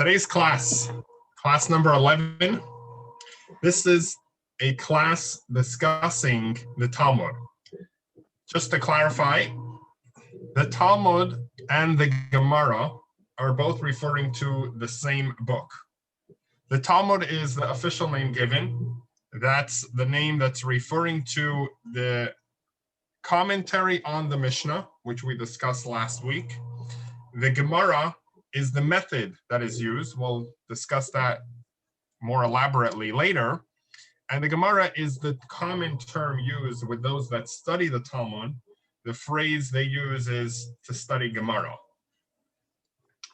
Today's class number 11. This is a class discussing the Talmud. Just to clarify, the Talmud and the Gemara are both referring to the same book. The Talmud is the official name given. That's the name that's referring to the commentary on the Mishnah, which we discussed last week. The Gemara is the method that is used. We'll discuss that more elaborately later. And the Gemara is the common term used with those that study the Talmud. The phrase they use is to study Gemara.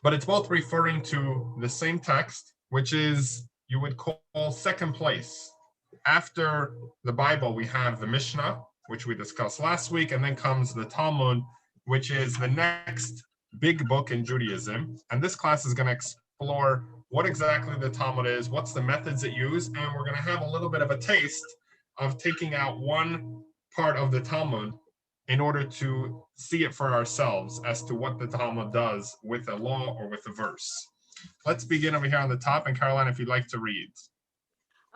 But it's both referring to the same text, which is, you would call second place. After the Bible, we have the Mishnah, which we discussed last week, and then comes the Talmud, which is the next big book in Judaism. And this class is going to explore what exactly the Talmud is, what's the methods it used, and we're going to have a little bit of a taste of taking out one part of the Talmud in order to see it for ourselves as to what the Talmud does with a law or with a verse. Let's begin over here on the top, and Caroline, if you'd like to read.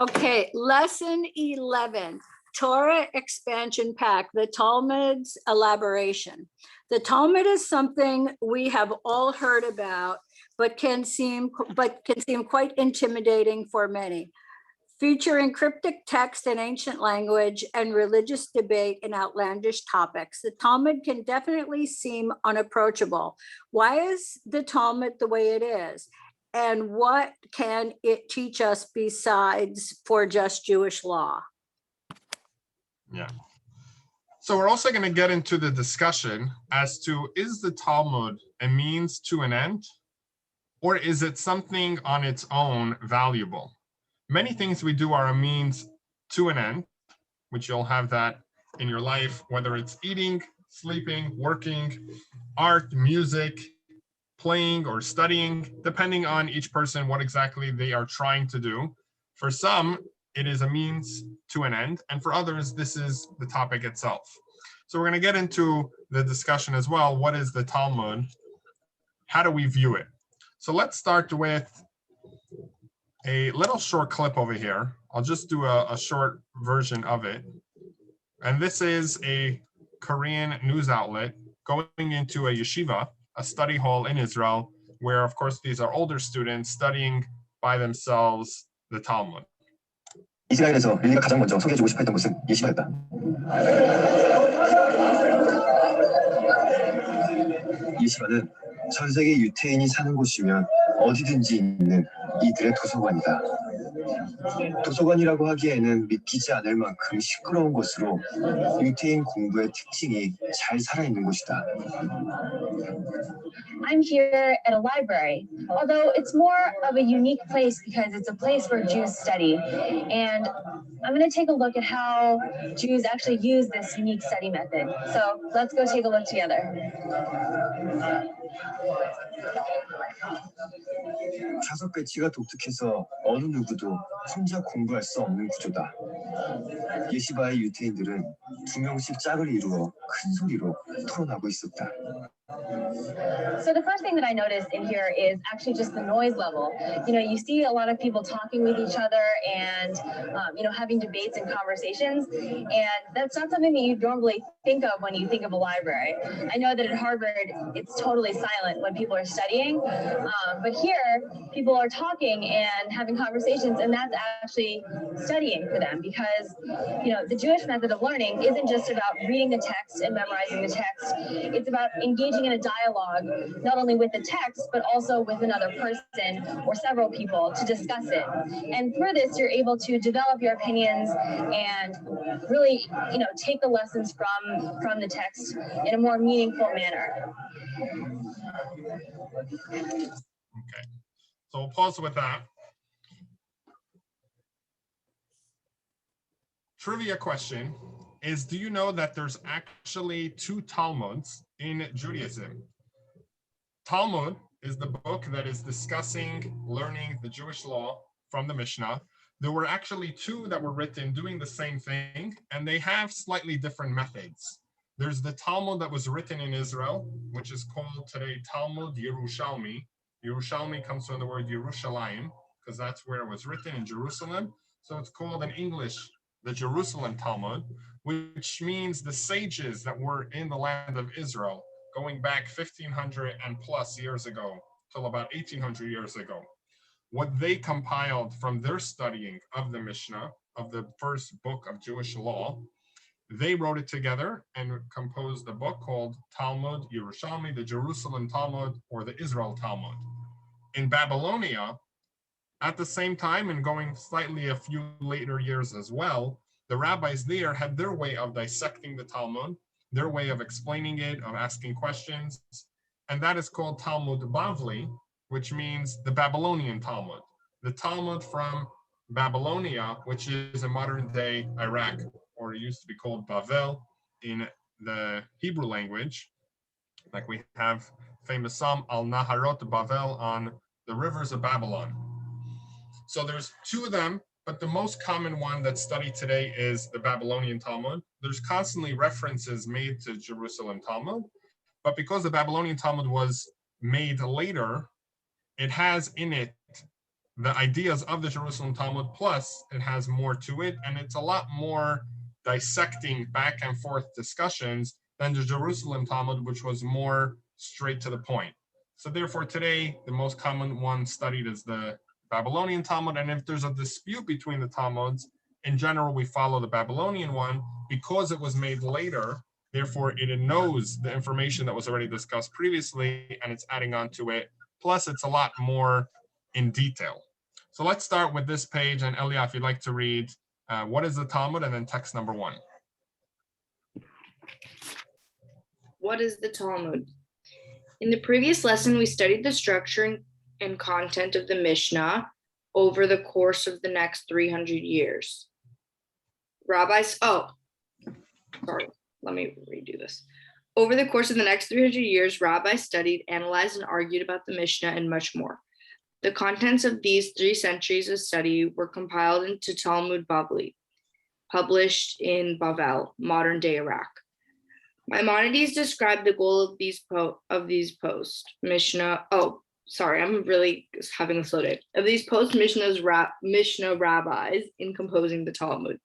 Okay, lesson 11, Torah Expansion Pack, the Talmud's Elaboration. The Talmud is something we have all heard about, but can seem quite intimidating for many. Featuring cryptic text in ancient language and religious debate in outlandish topics, the Talmud can definitely seem unapproachable. Why is the Talmud the way it is? And what can it teach us besides for just Jewish law? Yeah. So we're also going to get into the discussion as to, is the Talmud a means to an end, or is it something on its own valuable? Many things we do are a means to an end, which you'll have that in your life, whether it's eating, sleeping, working, art, music, playing, or studying, depending on each person, what exactly they are trying to do. For some, it is a means to an end, and for others, this is the topic itself. So we're going to get into the discussion as well. What is the Talmud? How do we view it? So let's start with a little short clip over here. I'll just do a short version of it. And this is a Korean news outlet going into a yeshiva, a study hall in Israel, where, of course, these are older students studying by themselves the Talmud. 이스라엘에서 릴리가 가장 먼저 소개해주고 싶어 했던 곳은 예시바였다. 예시바는 전 세계 유태인이 사는 곳이면 어디든지 있는 이들의 도서관이다. 도서관이라고 하기에는 믿기지 않을 만큼 시끄러운 곳으로 유태인 공부의 특징이 잘 살아있는 곳이다. I'm here at a library, although it's more of a unique place because it's a place where Jews study. And I'm going to take a look at how Jews actually use this unique study method. So let's go take a look together. 좌석 배치가 독특해서 어느 누구도 혼자 공부할 수 없는 구조다. 예시바의 유태인들은 두 명씩 짝을 이루어 큰 소리로 토론하고 있었다. So the first thing that I noticed in here is actually just the noise level. You know, you see a lot of people talking with each other and, having debates and conversations. And that's not something that you normally think of when you think of a library. I know that at Harvard, it's totally silent when people are studying. But here, people are talking and having conversations, and that's actually studying for them because, the Jewish method of learning isn't just about reading the text and memorizing the text. It's about engaging in a dialogue, not only with the text, but also with another person or several people to discuss it. And through this, you're able to develop your opinions and really, take the lessons from the text in a more meaningful manner. Okay, so we'll pause with that. Trivia question is, do you know that there's actually two Talmuds in Judaism? Talmud is the book that is discussing, learning the Jewish law from the Mishnah. There were actually two that were written doing the same thing, and they have slightly different methods. There's the Talmud that was written in Israel, which is called today Talmud Yerushalmi, Yerushalmi comes from the word Yerushalayim, because that's where it was written, in Jerusalem. So it's called in English the Jerusalem Talmud, which means the sages that were in the land of Israel, going back 1,500 and plus years ago, till about 1,800 years ago. What they compiled from their studying of the Mishnah, of the first book of Jewish law, they wrote it together and composed a book called Talmud Yerushalmi, the Jerusalem Talmud, or the Israel Talmud. In Babylonia, at the same time, and going slightly a few later years as well, the rabbis there had their way of dissecting the Talmud, their way of explaining it, of asking questions, and that is called Talmud Bavli, which means the Babylonian Talmud. The Talmud from Babylonia, which is in modern day Iraq, or it used to be called Bavel in the Hebrew language, like we have famous Psalm Al Naharot Bavel, on the rivers of Babylon. So there's two of them, but the most common one that's studied today is the Babylonian Talmud. There's constantly references made to Jerusalem Talmud, but because the Babylonian Talmud was made later, it has in it the ideas of the Jerusalem Talmud, plus it has more to it, and it's a lot more dissecting back and forth discussions than the Jerusalem Talmud, which was more straight to the point. So therefore today, the most common one studied is the Babylonian Talmud, and if there's a dispute between the Talmuds, in general, we follow the Babylonian one because it was made later. Therefore, it knows the information that was already discussed previously, and it's adding on to it. Plus, it's a lot more in detail. So let's start with this page, and Elia, if you'd like to read what is the Talmud, and then text number 1. What is the Talmud? In the previous lesson, we studied the structure and content of the Mishnah over the course of the next 300 years. Let me redo this. Over the course of the next 300 years, rabbis studied, analyzed, and argued about the Mishnah and much more. The contents of these 3 centuries of study were compiled into Talmud Bavli, published in Bavel, modern-day Iraq. Maimonides described the goal of these post Mishnah. I'm really having a slow day. Of these post Mishnah rabbis in composing the Talmud.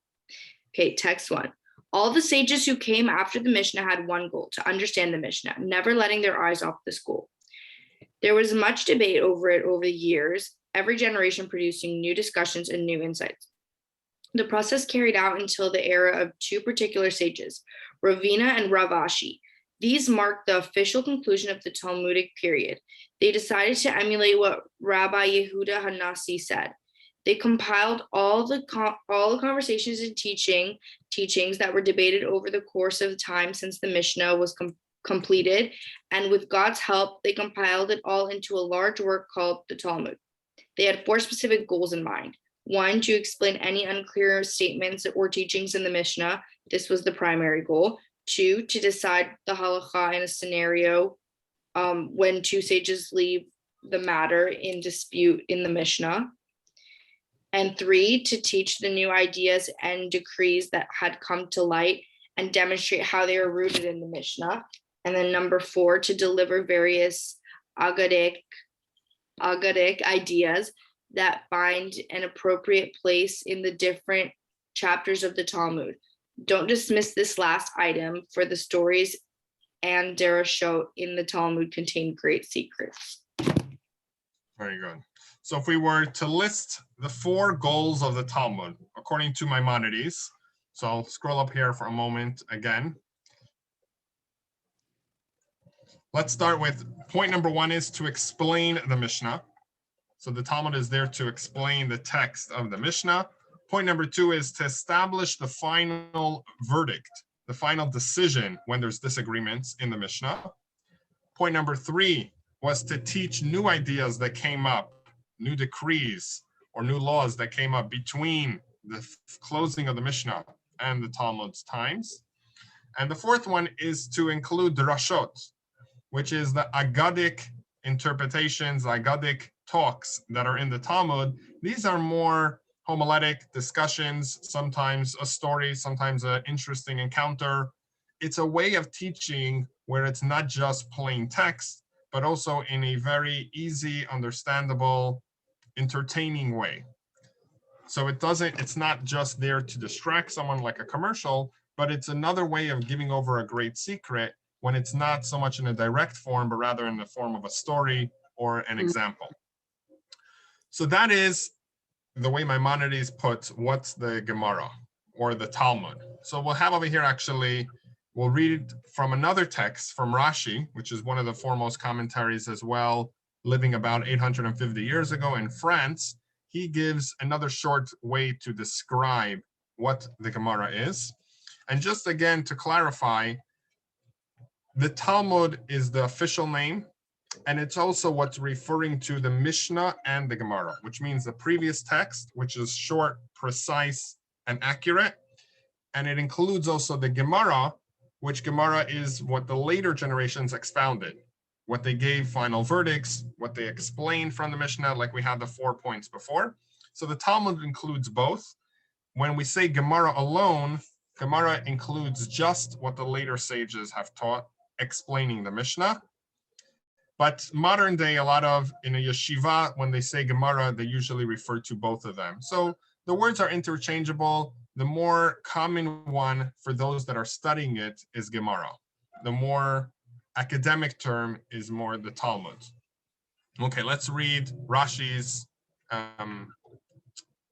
Okay, text 1. All the sages who came after the Mishnah had one goal: to understand the Mishnah, never letting their eyes off this goal. There was much debate over it over the years, every generation producing new discussions and new insights. The process carried out until the era of 2 particular sages, Ravina and Rav Ashi. These marked the official conclusion of the Talmudic period. They decided to emulate what Rabbi Yehuda Hanassi said. They compiled all the conversations and teachings that were debated over the course of time since the Mishnah was completed, and with God's help, they compiled it all into a large work called the Talmud. They had 4 specific goals in mind. 1, to explain any unclear statements or teachings in the Mishnah. This was the primary goal. 2, to decide the halakha in a scenario when 2 sages leave the matter in dispute in the Mishnah. And 3, to teach the new ideas and decrees that had come to light and demonstrate how they are rooted in the Mishnah. And then number 4, to deliver various agadic ideas that find an appropriate place in the different chapters of the Talmud. Don't dismiss this last item, for the stories and derashot in the Talmud contain great secrets. Very good. So if we were to list the 4 goals of the Talmud, according to Maimonides, so I'll scroll up here for a moment again. Let's start with point number 1 is to explain the Mishnah. So the Talmud is there to explain the text of the Mishnah. Point number 2 is to establish the final verdict, the final decision when there's disagreements in the Mishnah. Point number 3 was to teach new ideas that came up, new decrees or new laws that came up between the closing of the Mishnah and the Talmud's times. And the 4th one is to include drashot, which is the Agadic interpretations, Agadic talks that are in the Talmud. These are more homiletic discussions, sometimes a story, sometimes an interesting encounter. It's a way of teaching where it's not just plain text, but also in a very easy, understandable, entertaining way. So it's not just there to distract someone like a commercial, but it's another way of giving over a great secret when it's not so much in a direct form, but rather in the form of a story or an example. So that is the way Maimonides puts what's the Gemara or the Talmud. So we'll have over here actually, we'll read from another text from Rashi, which is one of the foremost commentaries as well, living about 850 years ago in France. He gives another short way to describe what the Gemara is. And just again, to clarify, the Talmud is the official name, and it's also what's referring to the Mishnah and the Gemara, which means the previous text, which is short, precise, and accurate. And it includes also the Gemara, which Gemara is what the later generations expounded, what they gave final verdicts, what they explained from the Mishnah, like we had the 4 points before. So the Talmud includes both. When we say Gemara alone, Gemara includes just what the later sages have taught, explaining the Mishnah. But modern day, a lot of, in a yeshiva, when they say Gemara, they usually refer to both of them. So the words are interchangeable. The more common one for those that are studying it is Gemara. The more academic term is more the Talmud. Okay, let's read Rashi's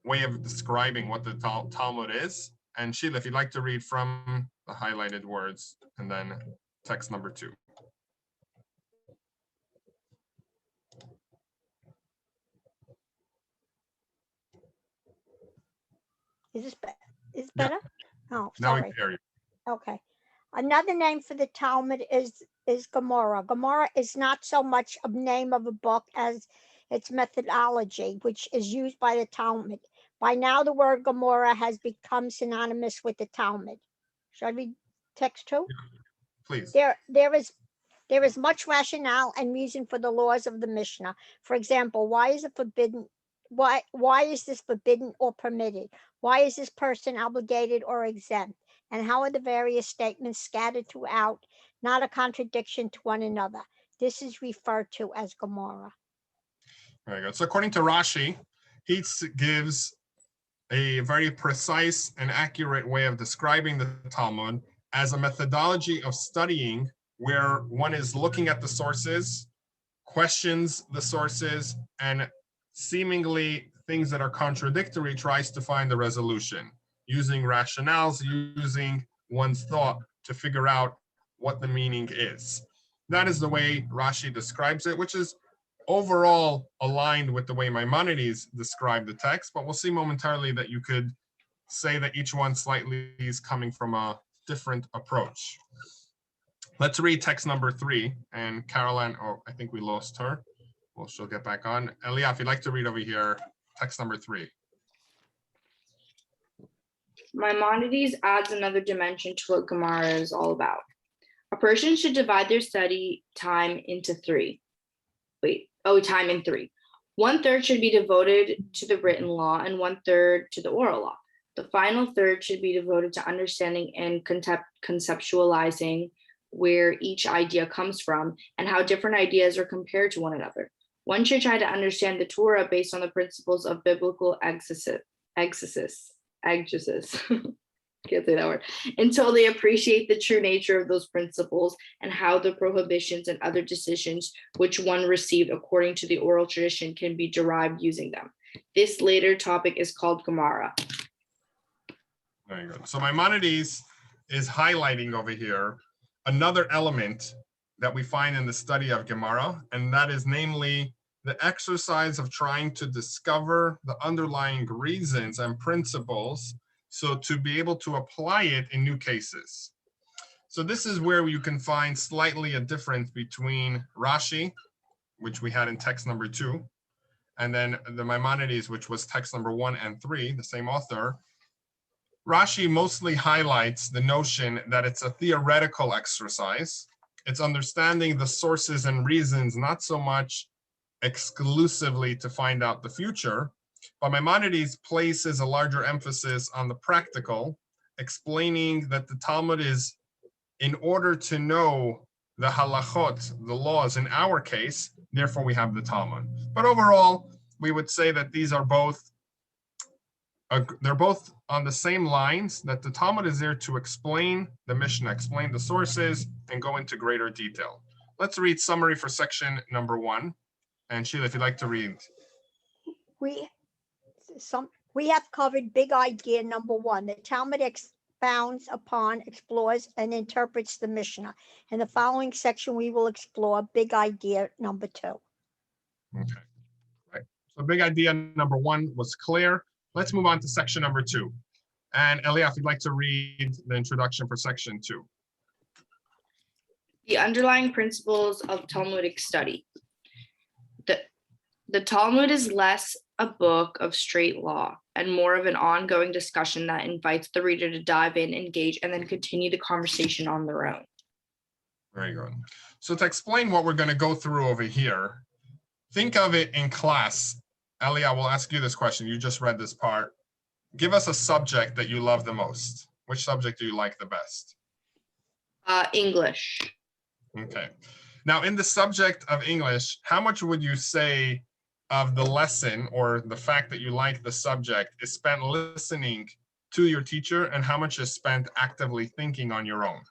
way of describing what the Talmud is. And Sheila, if you'd like to read from the highlighted words and then text number 2. Is this better? Oh, Now we sorry. can hear you. Okay. Another name for the Talmud is Gemara. Gemara is not so much a name of a book as its methodology, which is used by the Talmud. By now, the word Gemara has become synonymous with the Talmud. Should I read text 2? Please. There is much rationale and reason for the laws of the Mishnah. For example, why is it forbidden? Why is this forbidden or permitted? Why is this person obligated or exempt? And how are the various statements scattered throughout, not a contradiction to one another? This is referred to as Gemara. Very good. So according to Rashi, he gives a very precise and accurate way of describing the Talmud as a methodology of studying where one is looking at the sources, questions the sources, and seemingly things that are contradictory tries to find the resolution, using rationales, using one's thought to figure out what the meaning is. That is the way Rashi describes it, which is overall aligned with the way Maimonides described the text, but we'll see momentarily that you could say that each one slightly is coming from a different approach. Let's read text number 3, and Caroline, oh, I think we lost her. Well, she'll get back on. Elia, if you'd like to read over here, text number 3. Maimonides adds another dimension to what Gemara is all about. A person should divide their study time into 3. Time in 3. 1/3 should be devoted to the written law and 1/3 to the oral law. The final third should be devoted to understanding and conceptualizing where each idea comes from and how different ideas are compared to one another. One should try to understand the Torah based on the principles of biblical exegesis. Can't say that word, until they appreciate the true nature of those principles and how the prohibitions and other decisions which one received according to the oral tradition can be derived using them. This later topic is called Gemara. Very good. So Maimonides is highlighting over here another element that we find in the study of Gemara, and that is namely the exercise of trying to discover the underlying reasons and principles so to be able to apply it in new cases. So this is where you can find slightly a difference between Rashi, which we had in text number 2, and then the Maimonides, which was text number 1 and 3, the same author. Rashi mostly highlights the notion that it's a theoretical exercise. It's understanding the sources and reasons, not so much exclusively to find out the future, but Maimonides places a larger emphasis on the practical, explaining that the Talmud is, in order to know the halachot, the laws in our case, therefore we have the Talmud. But overall, we would say that these are both, they're both on the same lines, that the Talmud is there to explain the Mishnah, explain the sources, and go into greater detail. Let's read summary for section number 1. And Sheila, if you'd like to read. We have covered big idea number 1. The Talmud expounds upon, explores, and interprets the Mishnah. In the following section, we will explore big idea number 2. Okay, right. So big idea number 1 was clear. Let's move on to section number 2. And Elia, if you'd like to read the introduction for section 2. The underlying principles of Talmudic study. The Talmud is less a book of straight law and more of an ongoing discussion that invites the reader to dive in, engage, and then continue the conversation on their own. Very good. So to explain what we're going to go through over here, think of it in class. Elia, will ask you this question. You just read this part. Give us a subject that you love the most. Which subject do you like the best? English. Okay. Now, in the subject of English, how much would you say of the lesson or the fact that you like the subject is spent listening to your teacher, and how much is spent actively thinking on your own?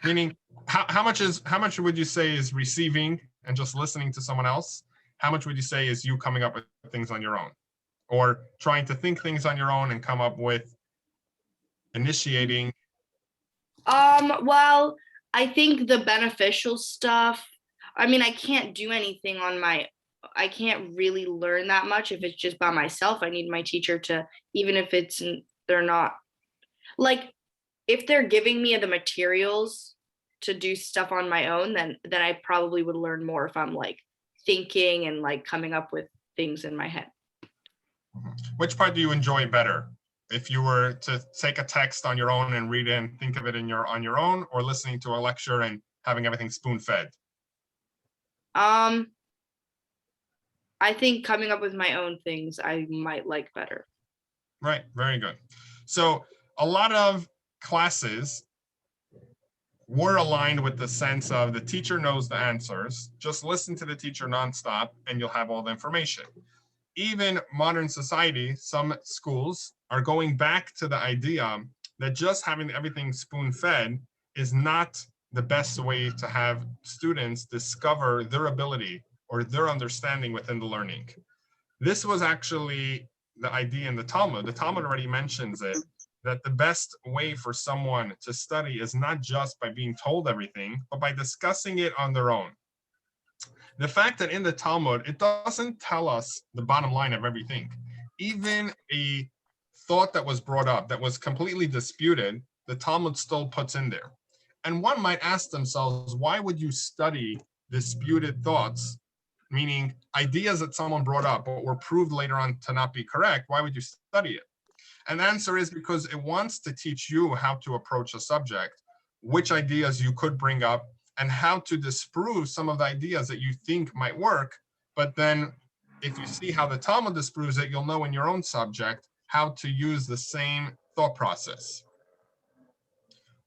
Meaning, how much would you say is receiving and just listening to someone else? How much would you say is you coming up with things on your own, or trying to think things on your own and come up with initiating? Well, I think the beneficial stuff, I mean, I can't do anything I can't really learn that much if it's just by myself. I need my teacher to, even if they're not, like, if they're giving me the materials to do stuff on my own, then I probably would learn more if I'm like thinking and like coming up with things in my head. Which part do you enjoy better? If you were to take a text on your own and read it and think of it on your own, or listening to a lecture and having everything spoon-fed? I think coming up with my own things I might like better. Right, very good. So a lot of classes were aligned with the sense of the teacher knows the answers, just listen to the teacher nonstop and you'll have all the information. Even modern society, some schools are going back to the idea that just having everything spoon-fed is not the best way to have students discover their ability or their understanding within the learning. This was actually the idea in the Talmud. The Talmud already mentions it, that the best way for someone to study is not just by being told everything, but by discussing it on their own. The fact that in the Talmud, it doesn't tell us the bottom line of everything. Even a thought that was brought up that was completely disputed, the Talmud still puts in there. And one might ask themselves, why would you study disputed thoughts, meaning ideas that someone brought up but were proved later on to not be correct? Why would you study it? And the answer is because it wants to teach you how to approach a subject, which ideas you could bring up, and how to disprove some of the ideas that you think might work. But then if you see how the Talmud disproves it, you'll know in your own subject how to use the same thought process.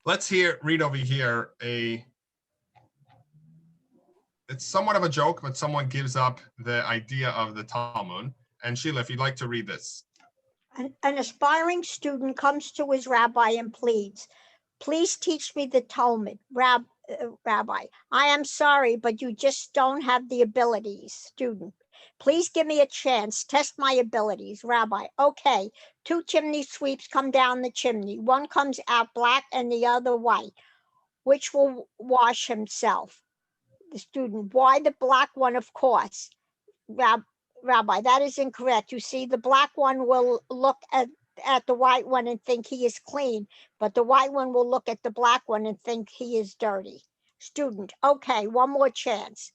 Let's read over here it's somewhat of a joke, but someone gives up the idea of the Talmud. And Sheila, if you'd like to read this. An aspiring student comes to his rabbi and pleads, "Please teach me the Talmud, Rabbi. I am sorry, but you just don't have the abilities." Student, "Please give me a chance, test my abilities." Rabbi, "Okay, 2 chimney sweeps come down the chimney. One comes out black and the other white. Which will wash himself?" The student, "Why, the black one, of course." Rabbi, "That is incorrect. You see, the black one will look at the white one and think he is clean, but the white one will look at the black one and think he is dirty." Student, "Okay, one more chance."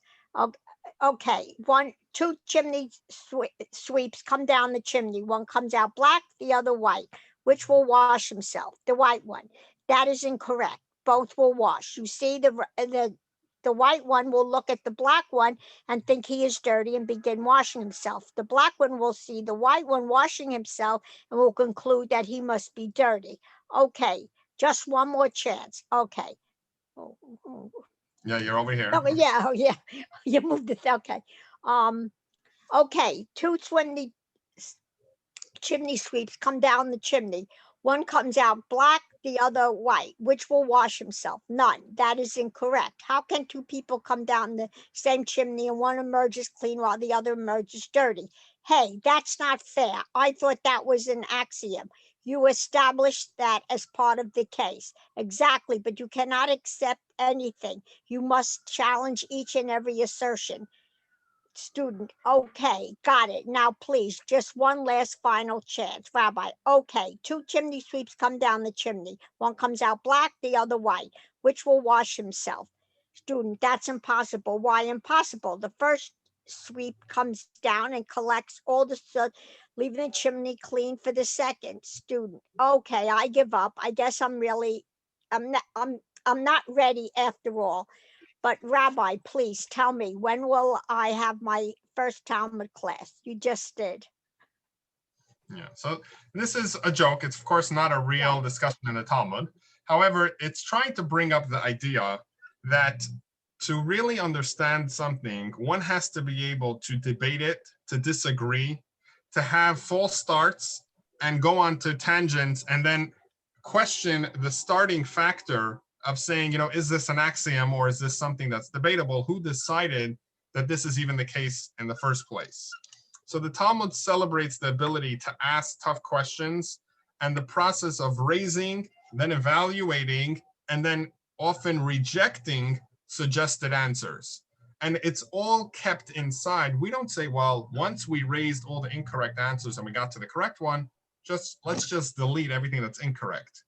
Okay, 2 chimney sweeps come down the chimney. One comes out black, the other white. Which will wash himself? The white one. "That is incorrect. Both will wash. You see, the The white one will look at the black one and think he is dirty and begin washing himself. The black one will see the white one washing himself and will conclude that he must be dirty. Okay, just one more chance. Okay. Yeah, you're over here. Oh, yeah, oh, yeah. You moved it. Okay. Okay, two chimney sweeps come down the chimney. One comes out black, the other white. Which will wash himself? None. That is incorrect. How can two people come down the same chimney and one emerges clean while the other emerges dirty? Hey, that's not fair. I thought that was an axiom. You established that as part of the case. Exactly, but you cannot accept anything. You must challenge each and every assertion. Student, okay, got it. Now, please, just one last final chance. Rabbi, okay, two chimney sweeps come down the chimney. One comes out black, the other white. Which will wash himself? Student, that's impossible. Why impossible? The first sweep comes down and collects all the soot, leaving the chimney clean for the second. Student, okay, I give up. I guess I'm not ready after all. But Rabbi, please tell me, when will I have my first Talmud class? You just did. Yeah, so this is a joke. It's of course not a real discussion in the Talmud. However, it's trying to bring up the idea that to really understand something, one has to be able to debate it, to disagree, to have false starts and go on to tangents and then question the starting factor of saying, is this an axiom or is this something that's debatable? Who decided that this is even the case in the first place? So the Talmud celebrates the ability to ask tough questions and the process of raising, then evaluating, and then often rejecting suggested answers. And it's all kept inside. We don't say, well, once we raised all the incorrect answers and we got to the correct one, let's just delete everything that's incorrect.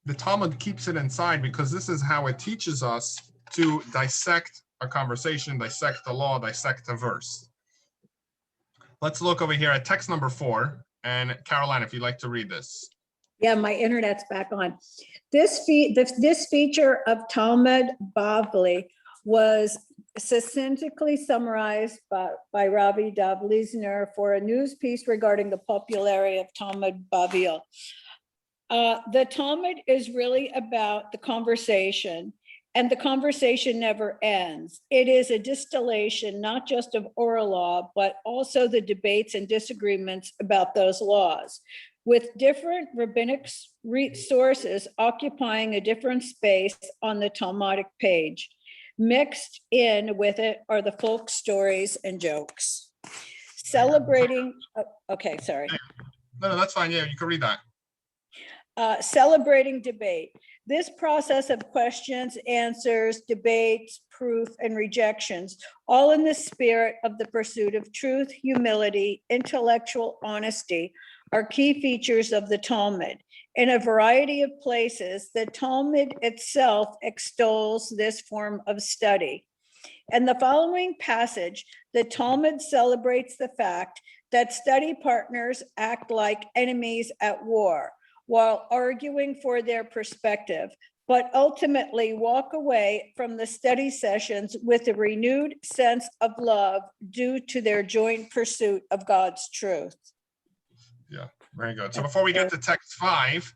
The Talmud keeps it inside because this is how it teaches us to dissect a conversation, dissect the law, dissect a verse. Let's look over here at text number 4. And Caroline, if you'd like to read this. Yeah, my internet's back on. This feature of Talmud Bavli was succinctly summarized by Rabbi Dov Liesner for a news piece regarding the popularity of Talmud Bavli. The Talmud is really about the conversation, and the conversation never ends. It is a distillation, not just of oral law, but also the debates and disagreements about those laws, with different rabbinic sources occupying a different space on the Talmudic page. Mixed in with it are the folk stories and jokes. Celebrating, okay, sorry. No, that's fine. Yeah, you can read that. Celebrating debate. This process of questions, answers, debates, proof, and rejections, all in the spirit of the pursuit of truth, humility, intellectual honesty, are key features of the Talmud. In a variety of places, the Talmud itself extols this form of study. In the following passage, the Talmud celebrates the fact that study partners act like enemies at war, while arguing for their perspective, but ultimately walk away from the study sessions with a renewed sense of love due to their joint pursuit of God's truth. Yeah, very good. So before we get to text 5,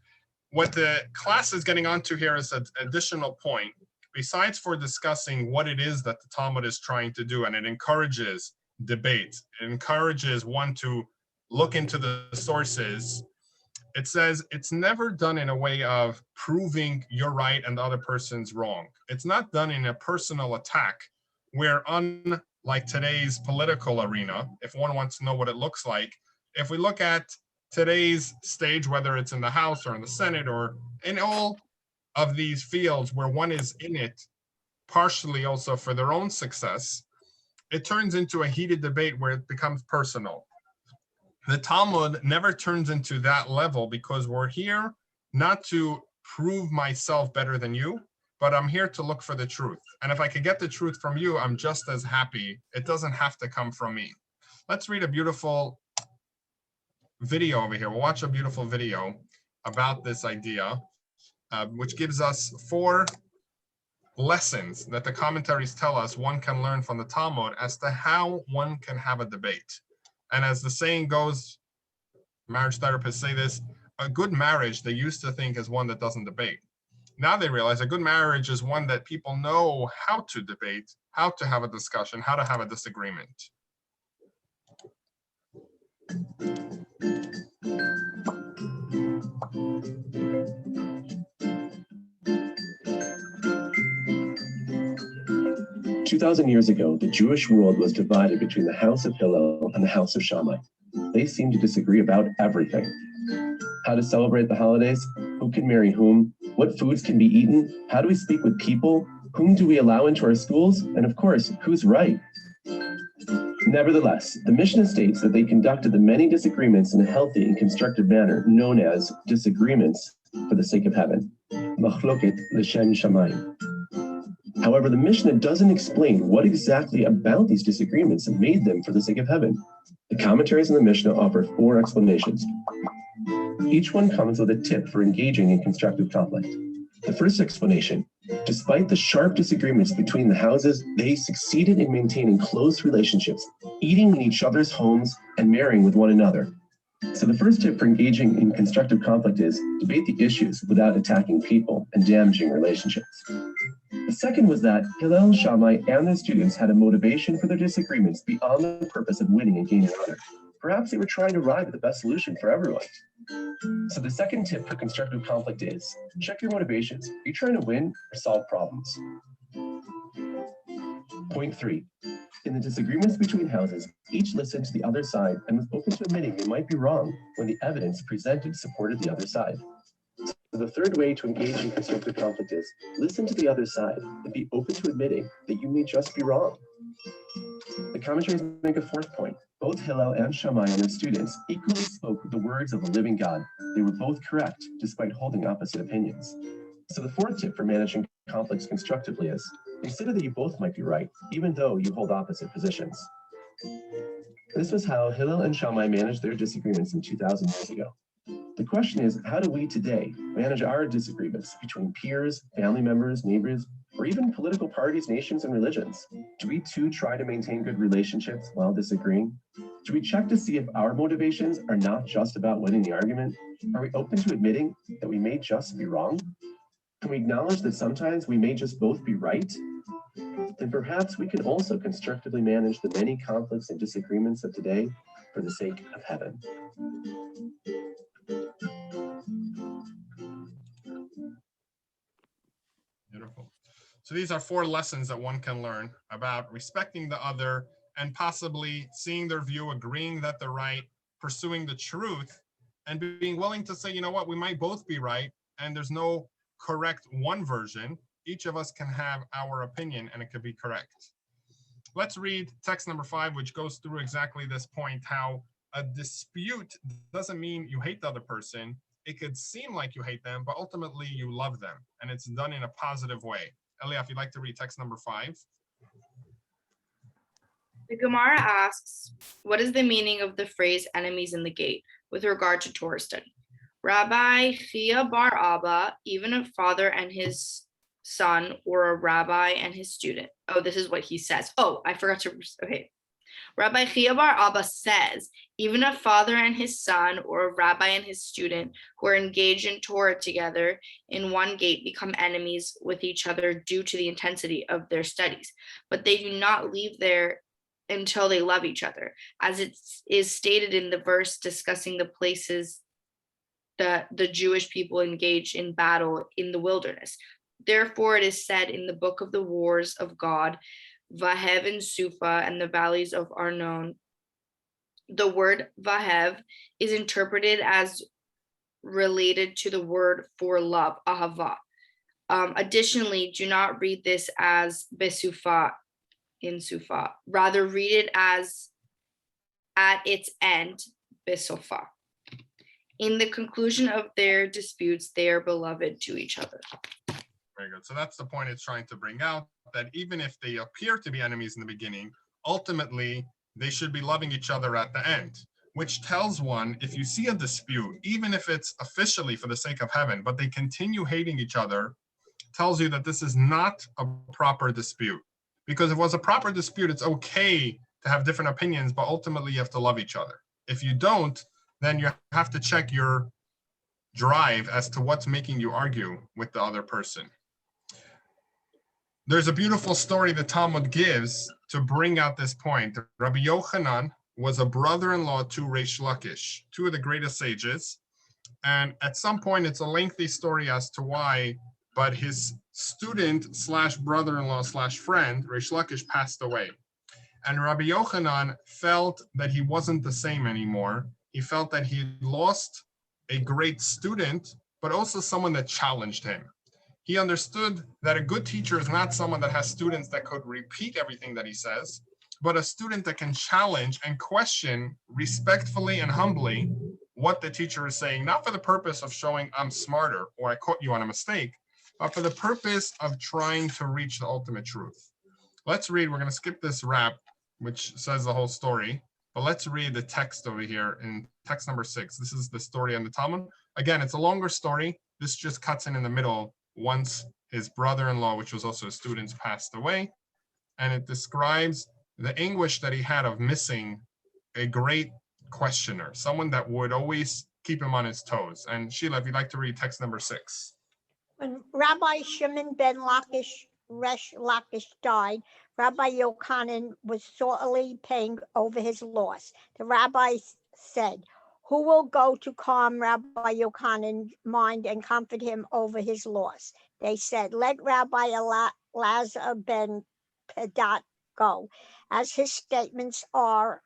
what the class is getting onto here is an additional point. Besides for discussing what it is that the Talmud is trying to do, and it encourages debate, it encourages one to look into the sources. It says it's never done in a way of proving you're right and the other person's wrong. It's not done in a personal attack where, unlike today's political arena, if one wants to know what it looks like, if we look at today's stage, whether it's in the House or in the Senate or in all of these fields where one is in it partially also for their own success, it turns into a heated debate where it becomes personal. The Talmud never turns into that level because we're here not to prove myself better than you, but I'm here to look for the truth. And if I could get the truth from you, I'm just as happy. It doesn't have to come from me. Let's read a beautiful video over here. We'll watch a beautiful video about this idea, which gives us 4 lessons that the commentaries tell us one can learn from the Talmud as to how one can have a debate. And as the saying goes, marriage therapists say this, a good marriage they used to think is one that doesn't debate. Now they realize a good marriage is one that people know how to debate, how to have a discussion, how to have a disagreement. 2,000 years ago, the Jewish world was divided between the house of Hillel and the house of Shammai. They seemed to disagree about everything. How to celebrate the holidays, who can marry whom, what foods can be eaten, how do we speak with people, whom do we allow into our schools, and of course, who's right? Nevertheless, the Mishnah states that they conducted the many disagreements in a healthy and constructive manner known as disagreements for the sake of heaven. Machloket l'shem shamayim. However, the Mishnah doesn't explain what exactly about these disagreements made them for the sake of heaven. The commentaries in the Mishnah offer 4 explanations. Each one comes with a tip for engaging in constructive conflict. The first explanation, despite the sharp disagreements between the houses, they succeeded in maintaining close relationships, eating in each other's homes and marrying with one another. So the first tip for engaging in constructive conflict is debate the issues without attacking people and damaging relationships. The second was that Hillel, Shammai, and their students had a motivation for their disagreements beyond the purpose of winning a game honor. Perhaps they were trying to arrive at the best solution for everyone. So the second tip for constructive conflict is check your motivations. Are you trying to win or solve problems? Point 3. In the disagreements between houses, each listened to the other side and was open to admitting they might be wrong when the evidence presented supported the other side. So the third way to engage in constructive conflict is listen to the other side and be open to admitting that you may just be wrong. The commentaries make a fourth point. Both Hillel and Shammai and their students equally spoke with the words of the living God. They were both correct, despite holding opposite opinions. So the fourth tip for managing conflicts constructively is consider that you both might be right, even though you hold opposite positions. This was how Hillel and Shammai managed their disagreements 2,000 years ago. The question is, how do we today manage our disagreements between peers, family members, neighbors, or even political parties, nations, and religions? Do we too try to maintain good relationships while disagreeing? Do we check to see if our motivations are not just about winning the argument? Are we open to admitting that we may just be wrong? Can we acknowledge that sometimes we may just both be right? Then perhaps we can also constructively manage the many conflicts and disagreements of today for the sake of heaven. Beautiful. So these are 4 lessons that one can learn about respecting the other and possibly seeing their view, agreeing that they're right, pursuing the truth, and being willing to say, you know what, we might both be right, and there's no correct one version. Each of us can have our opinion, and it could be correct. Let's read text number 5, which goes through exactly this point, how a dispute doesn't mean you hate the other person. It could seem like you hate them, but ultimately you love them, and it's done in a positive way. Elia, if you'd like to read text number 5. The Gemara asks, what is the meaning of the phrase enemies in the gate with regard to Torah study? Rabbi Chia bar Abba, even a father and his son, or a rabbi and his student. Oh, this is what he says. Oh, I forgot to, okay. Rabbi Chia bar Abba says, even a father and his son, or a rabbi and his student who are engaged in Torah together in one gate become enemies with each other due to the intensity of their studies. But they do not leave there until they love each other, as it is stated in the verse discussing the places that the Jewish people engaged in battle in the wilderness. Therefore, it is said in the book of the wars of God, Vahev and Sufa and the valleys of Arnon. The word Vahev is interpreted as related to the word for love, ahava. Additionally, do not read this as besufa in Sufa. Rather, read it as at its end, besofa. In the conclusion of their disputes, they are beloved to each other. Very good. So that's the point it's trying to bring out, that even if they appear to be enemies in the beginning, ultimately they should be loving each other at the end, which tells one, if you see a dispute, even if it's officially for the sake of heaven, but they continue hating each other, tells you that this is not a proper dispute. Because if it was a proper dispute, it's okay to have different opinions, but ultimately you have to love each other. If you don't, then you have to check your drive as to what's making you argue with the other person. There's a beautiful story the Talmud gives to bring out this point. Rabbi Yochanan was a brother-in-law to Reish Lakish, two of the greatest sages. And at some point, it's a lengthy story as to why, but his student slash brother-in-law slash friend, Reish Lakish, passed away. And Rabbi Yochanan felt that he wasn't the same anymore. He felt that he lost a great student, but also someone that challenged him. He understood that a good teacher is not someone that has students that could repeat everything that he says, but a student that can challenge and question respectfully and humbly what the teacher is saying, not for the purpose of showing I'm smarter or I caught you on a mistake, but for the purpose of trying to reach the ultimate truth. Let's read, we're going to skip this rap, which says the whole story, but let's read the text over here in text number 6. This is the story on the Talmud. Again, it's a longer story. This just cuts in the middle once his brother-in-law, which was also a student, passed away. And it describes the anguish that he had of missing a great questioner, someone that would always keep him on his toes. And Sheila, if you'd like to read text number 6. When Rabbi Shimon ben Resh Lakish died, Rabbi Yochanan was sorely pained over his loss. The rabbi said, "Who will go to calm Rabbi Yochanan's mind and comfort him over his loss?" They said, "Let Rabbi Elazar ben Pedat go, as his statements are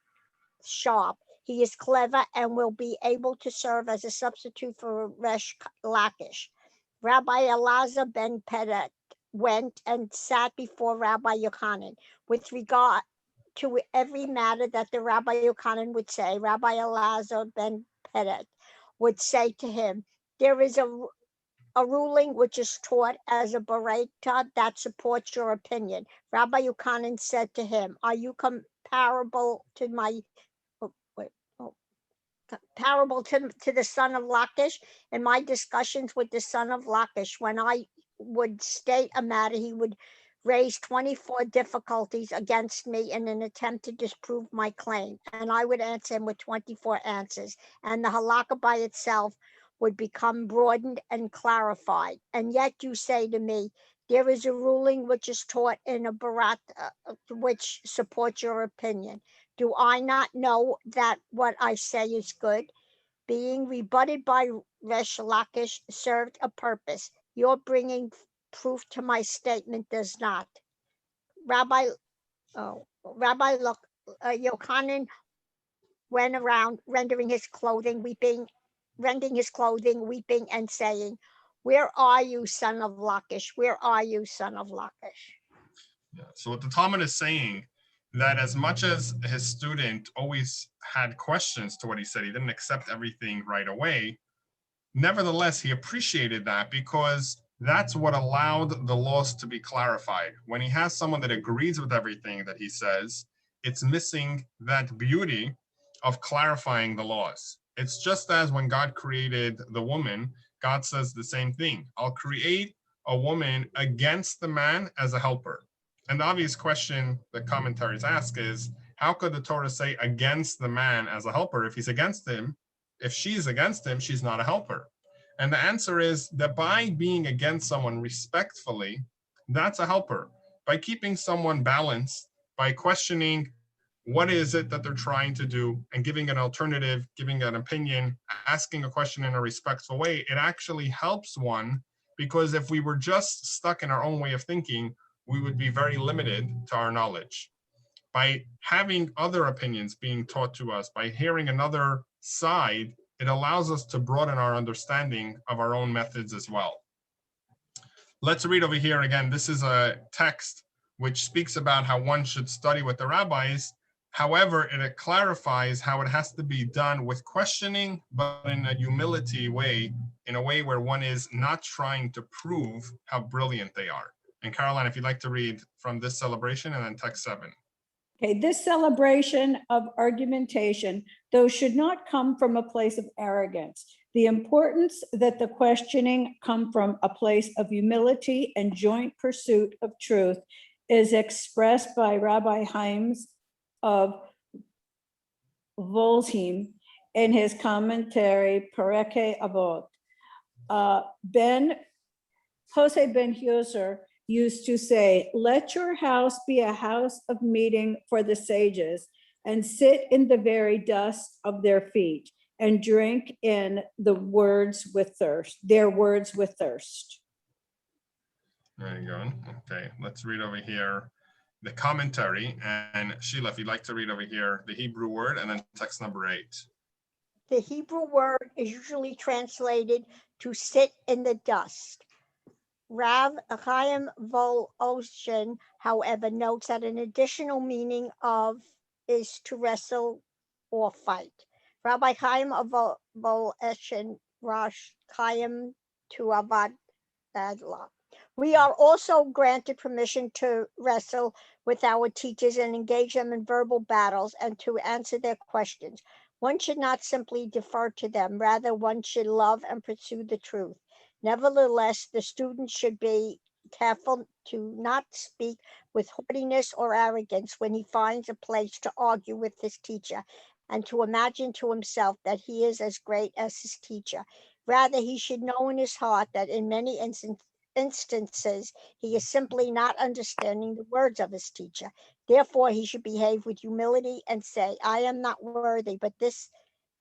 sharp. He is clever and will be able to serve as a substitute for Resh Lakish." Rabbi Elazar ben Pedat went and sat before Rabbi Yochanan. With regard to every matter that the Rabbi Yochanan would say, Rabbi Elazar ben Pedat would say to him, "There is a ruling which is taught as a baraita that supports your opinion." Rabbi Yochanan said to him, "Are you comparable to the son of Lakish? In my discussions with the son of Lakish, when I would state a matter, he would raise 24 difficulties against me in an attempt to disprove my claim, and I would answer him with 24 answers, and the halakha by itself would become broadened and clarified. And yet you say to me, there is a ruling which is taught in a barat which supports your opinion. Do I not know that what I say is good?" Being rebutted by Resh Lakish served a purpose. Your bringing proof to my statement does not. Rabbi Yochanan went around rending his clothing, weeping, and saying, "Where are you, son of Lakish? Where are you, son of Lakish?" Yeah. So what the Talmud is saying, that as much as his student always had questions to what he said, he didn't accept everything right away. Nevertheless, he appreciated that because that's what allowed the laws to be clarified. When he has someone that agrees with everything that he says, it's missing that beauty of clarifying the laws. It's just as when God created the woman, God says the same thing. I'll create a woman against the man as a helper. And the obvious question the commentaries ask is, how could the Torah say against the man as a helper? If he's against him, if she's against him, she's not a helper. And the answer is that by being against someone respectfully, that's a helper. By keeping someone balanced, by questioning what is it that they're trying to do and giving an alternative, giving an opinion, asking a question in a respectful way, it actually helps one, because if we were just stuck in our own way of thinking, we would be very limited to our knowledge. By having other opinions being taught to us, by hearing another side, it allows us to broaden our understanding of our own methods as well. Let's read over here again. This is a text which speaks about how one should study with the rabbis. However, it clarifies how it has to be done with questioning, but in a humility way, in a way where one is not trying to prove how brilliant they are. And Caroline, if you'd like to read from this celebration and then text 7. Okay, this celebration of argumentation, though, should not come from a place of arrogance. The importance that the questioning come from a place of humility and joint pursuit of truth is expressed by Rabbi Haims of Volheim in his commentary Pereke Avot. Jose Ben Huser used to say, "Let your house be a house of meeting for the sages, and sit in the very dust of their feet, and drink in their words with thirst." Very good. Okay, let's read over here the commentary. And Sheila, if you'd like to read over here the Hebrew word and then text number 8. The Hebrew word is usually translated to sit in the dust. Rav Chaim Voloshin, however, notes that an additional meaning of is to wrestle or fight. Rabbi Chaim of Voloshin, Rosh Chaim to Avad Adla. We are also granted permission to wrestle with our teachers and engage them in verbal battles and to answer their questions. One should not simply defer to them, rather one should love and pursue the truth. Nevertheless, the student should be careful to not speak with haughtiness or arrogance when he finds a place to argue with his teacher, and to imagine to himself that he is as great as his teacher. Rather, he should know in his heart that in many instances, he is simply not understanding the words of his teacher. Therefore, he should behave with humility and say, "I am not worthy, but this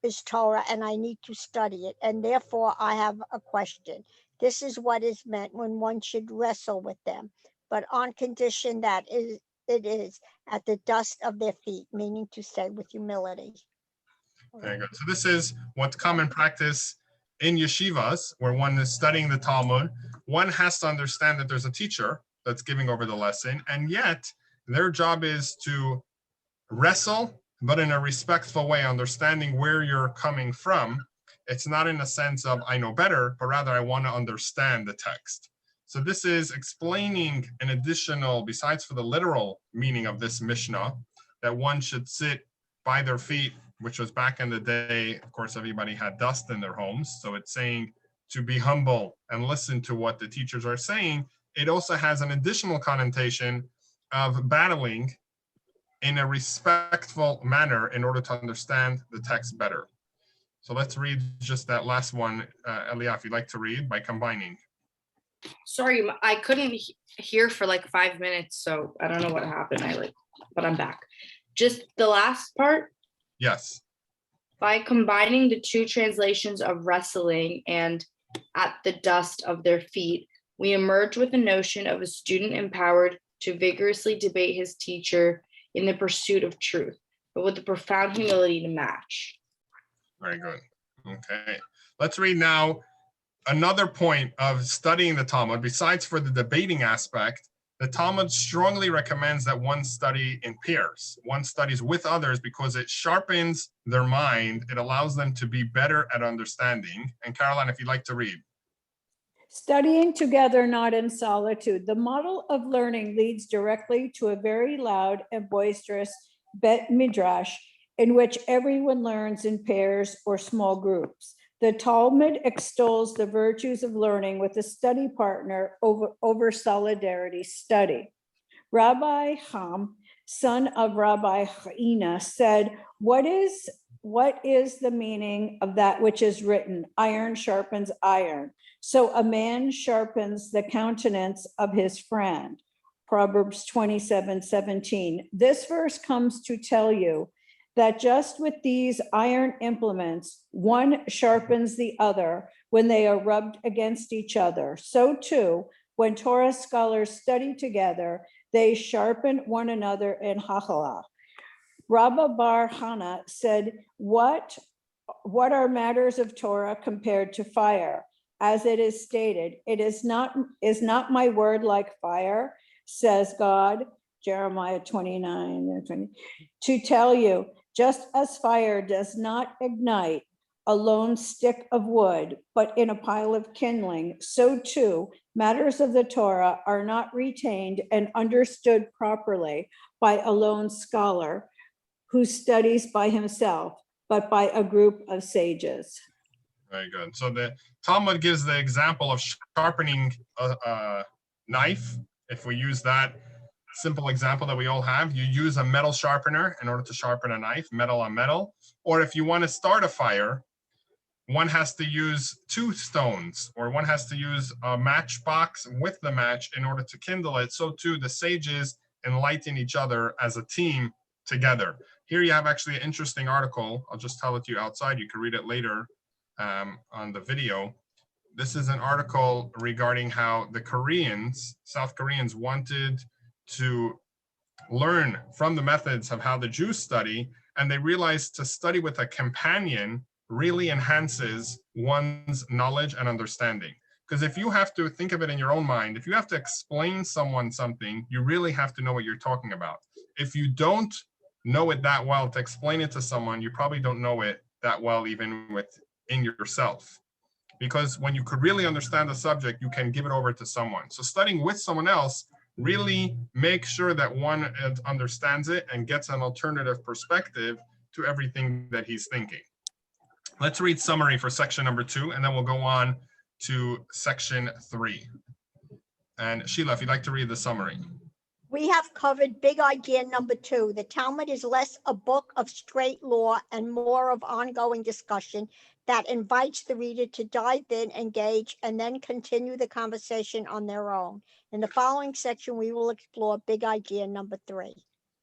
is Torah and I need to study it, and therefore I have a question." This is what is meant when one should wrestle with them, but on condition that it is at the dust of their feet, meaning to say with humility. Very good. So this is what's common practice in yeshivas, where one is studying the Talmud. One has to understand that there's a teacher that's giving over the lesson, and yet their job is to wrestle, but in a respectful way, understanding where you're coming from. It's not in a sense of I know better, but rather I want to understand the text. So this is explaining an additional, besides for the literal meaning of this Mishnah, that one should sit by their feet, which was back in the day, of course, everybody had dust in their homes. So it's saying to be humble and listen to what the teachers are saying. It also has an additional connotation of battling in a respectful manner in order to understand the text better. So let's read just that last one, Elia, if you'd like to read by combining. Sorry, I couldn't hear for like 5 minutes, so I don't know what happened. But I'm back. Just the last part. Yes. By combining the two translations of wrestling and at the dust of their feet, we emerge with the notion of a student empowered to vigorously debate his teacher in the pursuit of truth, but with the profound humility to match. Very good. Okay. Let's read now another point of studying the Talmud. Besides for the debating aspect, the Talmud strongly recommends that one study in pairs. One studies with others because it sharpens their mind. It allows them to be better at understanding. And Caroline, if you'd like to read. Studying together, not in solitude. The model of learning leads directly to a very loud and boisterous Bet Midrash, in which everyone learns in pairs or small groups. The Talmud extols the virtues of learning with a study partner over solidarity study. Rabbi Ham, son of Rabbi Chaina, said, what is the meaning of that which is written? Iron sharpens iron. So a man sharpens the countenance of his friend. Proverbs 27:17. This verse comes to tell you that just with these iron implements, one sharpens the other when they are rubbed against each other. So too, when Torah scholars study together, they sharpen one another in Hakalah. Rabba Bar Hana said, what are matters of Torah compared to fire? As it is stated, it is not my word like fire, says God, Jeremiah 29:20, to tell you, just as fire does not ignite a lone stick of wood, but in a pile of kindling, so too, matters of the Torah are not retained and understood properly by a lone scholar who studies by himself, but by a group of sages. Very good. So the Talmud gives the example of sharpening a knife. If we use that simple example that we all have, you use a metal sharpener in order to sharpen a knife, metal on metal. Or if you want to start a fire, one has to use 2 stones, or one has to use a matchbox with the match in order to kindle it. So too, the sages enlighten each other as a team together. Here you have actually an interesting article. I'll just tell it to you outside. You can read it later on the video. This is an article regarding how the Koreans, South Koreans, wanted to learn from the methods of how the Jews study, and they realized to study with a companion really enhances one's knowledge and understanding. Because if you have to think of it in your own mind, if you have to explain someone something, you really have to know what you're talking about. If you don't know it that well to explain it to someone, you probably don't know it that well even within yourself. Because when you could really understand the subject, you can give it over to someone. So studying with someone else really make sure that one understands it and gets an alternative perspective to everything that he's thinking. Let's read summary for section number 2, and then we'll go on to section 3. And Sheila, if you'd like to read the summary. We have covered big idea number 2. The Talmud is less a book of straight law and more of ongoing discussion that invites the reader to dive in, engage, and then continue the conversation on their own. In the following section, we will explore big idea number 3.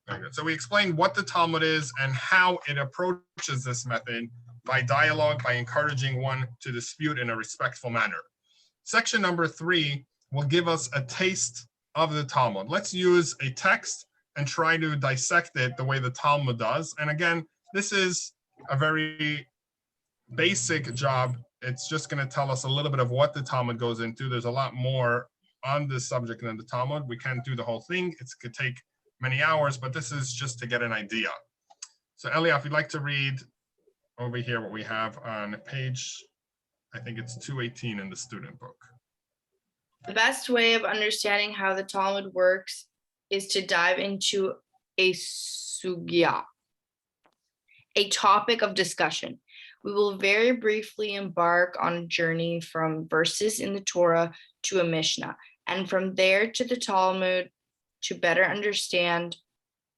Very good. So we explained what the Talmud is and how it approaches this method by dialogue, by encouraging one to dispute in a respectful manner. Section number 3 will give us a taste of the Talmud. Let's use a text and try to dissect it the way the Talmud does. And again, this is a very basic job. It's just going to tell us a little bit of what the Talmud goes into. There's a lot more on this subject than the Talmud. We can't do the whole thing. It could take many hours, but this is just to get an idea. So Elia, if you'd like to read over here what we have on page, I think it's 218 in the student book. The best way of understanding how the Talmud works is to dive into a sugya, a topic of discussion. We will very briefly embark on a journey from verses in the Torah to a Mishnah, and from there to the Talmud to better understand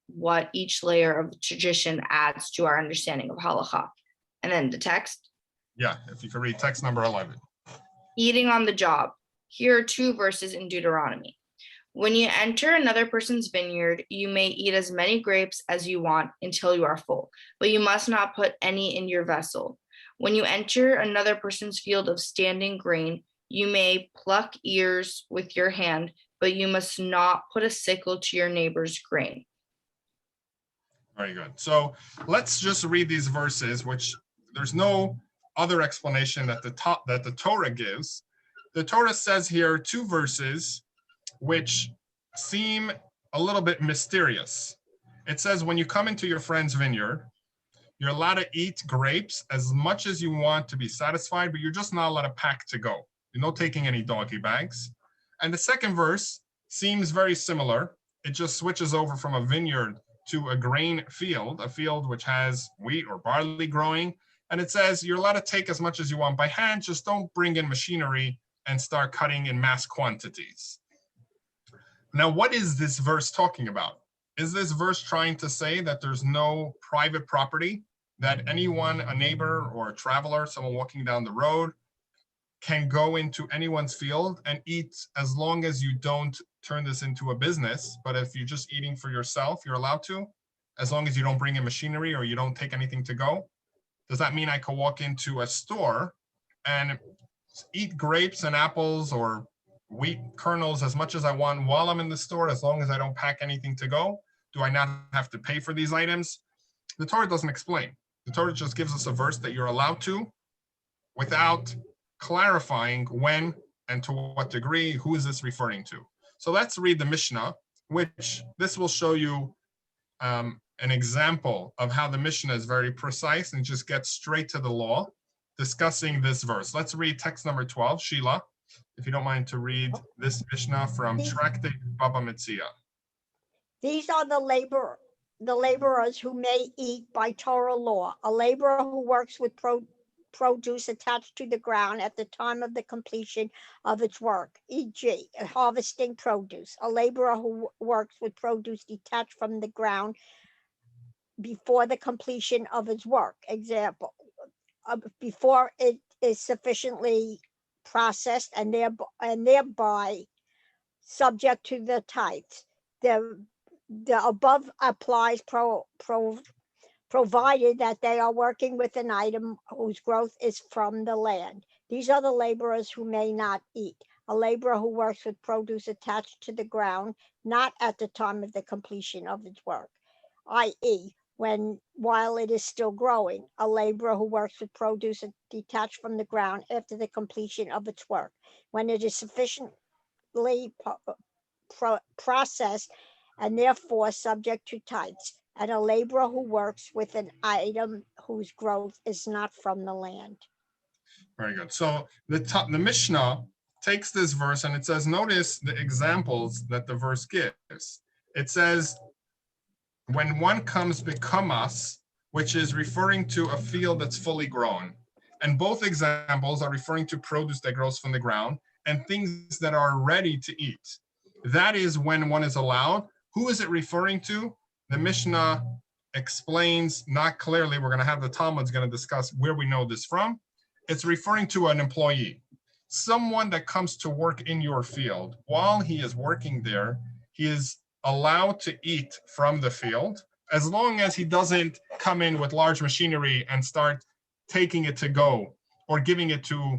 what each layer of the tradition adds to our understanding of halakha. And then the text. Yeah, if you could read text number 11. Eating on the job. Here are 2 verses in Deuteronomy. When you enter another person's vineyard, you may eat as many grapes as you want until you are full, but you must not put any in your vessel. When you enter another person's field of standing grain, you may pluck ears with your hand, but you must not put a sickle to your neighbor's grain. Very good. So let's just read these verses, which there's no other explanation that the Torah gives. The Torah says here 2 verses which seem a little bit mysterious. It says when you come into your friend's vineyard, you're allowed to eat grapes as much as you want to be satisfied, but you're just not allowed to pack to go. You're not taking any doggy bags. And the second verse seems very similar. It just switches over from a vineyard to a grain field, a field which has wheat or barley growing. And it says you're allowed to take as much as you want by hand, just don't bring in machinery and start cutting in mass quantities. Now, what is this verse talking about? Is this verse trying to say that there's no private property, that anyone, a neighbor or a traveler, someone walking down the road, can go into anyone's field and eat as long as you don't turn this into a business? But if you're just eating for yourself, you're allowed to, as long as you don't bring in machinery or you don't take anything to go? Does that mean I can walk into a store and eat grapes and apples or wheat kernels as much as I want while I'm in the store, as long as I don't pack anything to go? Do I not have to pay for these items? The Torah doesn't explain. The Torah just gives us a verse that you're allowed to, without clarifying when and to what degree, who is this referring to. So let's read the Mishnah, which this will show you an example of how the Mishnah is very precise and just gets straight to the law, discussing this verse. Let's read text number 12. Sheila, if you don't mind to read this Mishnah from Tractate Baba Metzia. These are the laborers who may eat by Torah law. A laborer who works with produce attached to the ground at the time of the completion of its work, e.g., harvesting produce. A laborer who works with produce detached from the ground before the completion of its work. Example, before it is sufficiently processed and thereby subject to the types. The above applies provided that they are working with an item whose growth is from the land. These are the laborers who may not eat. A laborer who works with produce attached to the ground, not at the time of the completion of its work, i.e., while it is still growing. A laborer who works with produce detached from the ground after the completion of its work, when it is sufficiently processed and therefore subject to types, and a laborer who works with an item whose growth is not from the land. Very good. So the Mishnah takes this verse and it says, notice the examples that the verse gives. It says, when one comes become us, which is referring to a field that's fully grown. And both examples are referring to produce that grows from the ground and things that are ready to eat. That is when one is allowed. Who is it referring to? The Mishnah explains not clearly. We're going to have the Talmud's going to discuss where we know this from. It's referring to an employee, someone that comes to work in your field. While he is working there, he is allowed to eat from the field, as long as he doesn't come in with large machinery and start taking it to go or giving it to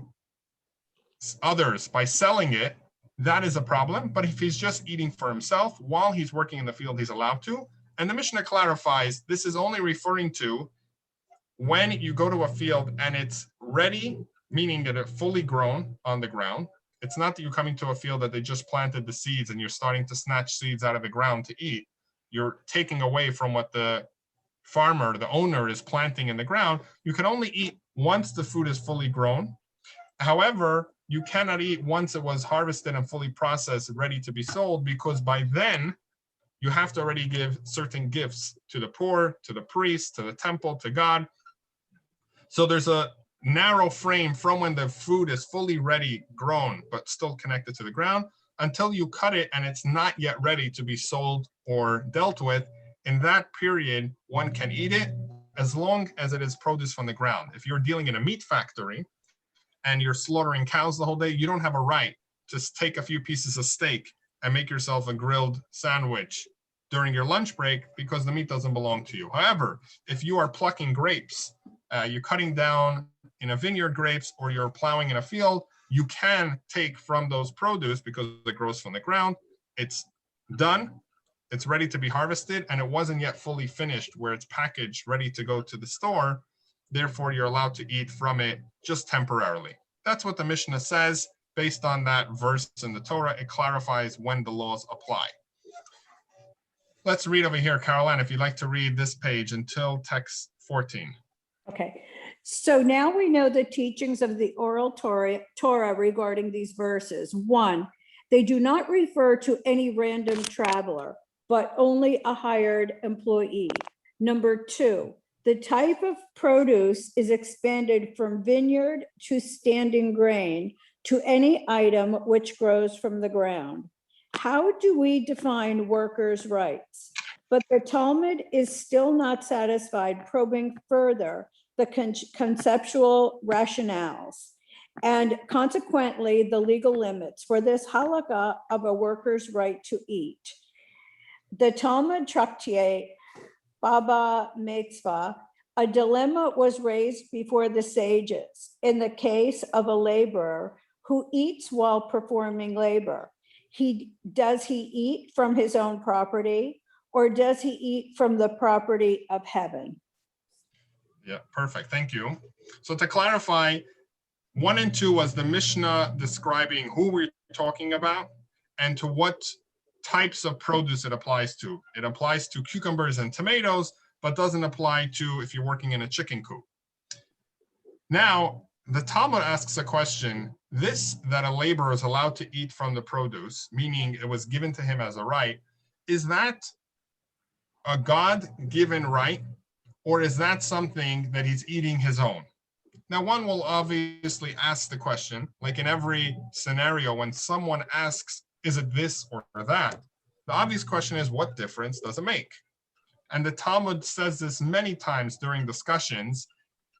others by selling it. That is a problem. But if he's just eating for himself while he's working in the field, he's allowed to. And the Mishnah clarifies this is only referring to when you go to a field and it's ready, meaning that it's fully grown on the ground. It's not that you're coming to a field that they just planted the seeds and you're starting to snatch seeds out of the ground to eat. You're taking away from what the farmer, the owner, is planting in the ground. You can only eat once the food is fully grown. However, you cannot eat once it was harvested and fully processed, ready to be sold, because by then you have to already give certain gifts to the poor, to the priest, to the temple, to God. So there's a narrow frame from when the food is fully ready, grown, but still connected to the ground, until you cut it and it's not yet ready to be sold or dealt with. In that period, one can eat it as long as it is produce from the ground. If you're dealing in a meat factory and you're slaughtering cows the whole day, you don't have a right to take a few pieces of steak and make yourself a grilled sandwich during your lunch break, because the meat doesn't belong to you. However, if you are plucking grapes, you're cutting down in a vineyard grapes, or you're plowing in a field, you can take from those produce because it grows from the ground. It's done, it's ready to be harvested, and it wasn't yet fully finished where it's packaged, ready to go to the store. Therefore, you're allowed to eat from it just temporarily. That's what the Mishnah says. Based on that verse in the Torah, it clarifies when the laws apply. Let's read over here, Caroline, if you'd like to read this page until text 14. Okay, so now we know the teachings of the oral Torah regarding these verses. 1, they do not refer to any random traveler, but only a hired employee. Number 2, the type of produce is expanded from vineyard to standing grain to any item which grows from the ground. How do we define workers' rights? But the Talmud is still not satisfied, probing further the conceptual rationales and consequently the legal limits for this halakha of a worker's right to eat. The Talmud tractate Baba Mitzvah, a dilemma was raised before the sages in the case of a laborer who eats while performing labor. Does he eat from his own property, or does he eat from the property of heaven? Yeah, perfect. Thank you. So to clarify, 1 and 2 was the Mishnah describing who we're talking about and to what types of produce it applies to. It applies to cucumbers and tomatoes, but doesn't apply to if you're working in a chicken coop. Now, the Talmud asks a question. This, that a laborer is allowed to eat from the produce, meaning it was given to him as a right, is that a God-given right, or is that something that he's eating his own? Now, one will obviously ask the question, like in every scenario, when someone asks, is it this or that? The obvious question is, what difference does it make? And the Talmud says this many times during discussions,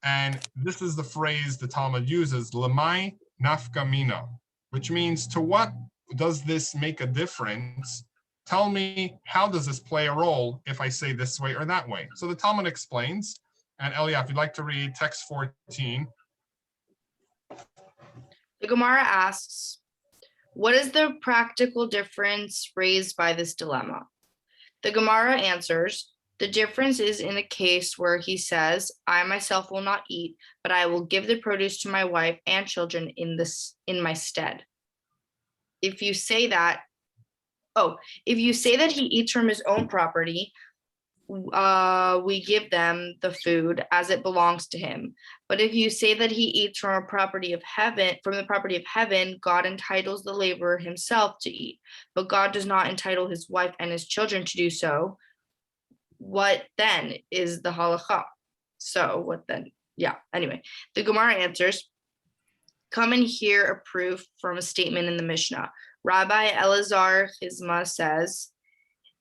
and this is the phrase the Talmud uses, lemai nafka mina, which means, to what does this make a difference? Tell me, how does this play a role if I say this way or that way? So the Talmud explains, and Elia, if you'd like to read text 14. The Gemara asks, what is the practical difference raised by this dilemma? The Gemara answers, the difference is in the case where he says, I myself will not eat, but I will give the produce to my wife and children in my stead. If you say that he eats from his own property, we give them the food as it belongs to him. But if you say that he eats from the property of heaven, God entitles the laborer himself to eat, but God does not entitle his wife and his children to do so. What then is the halakha? So what then? Yeah, anyway, the Gemara answers, come and hear a proof from a statement in the Mishnah. Rabbi Elazar Chizma says,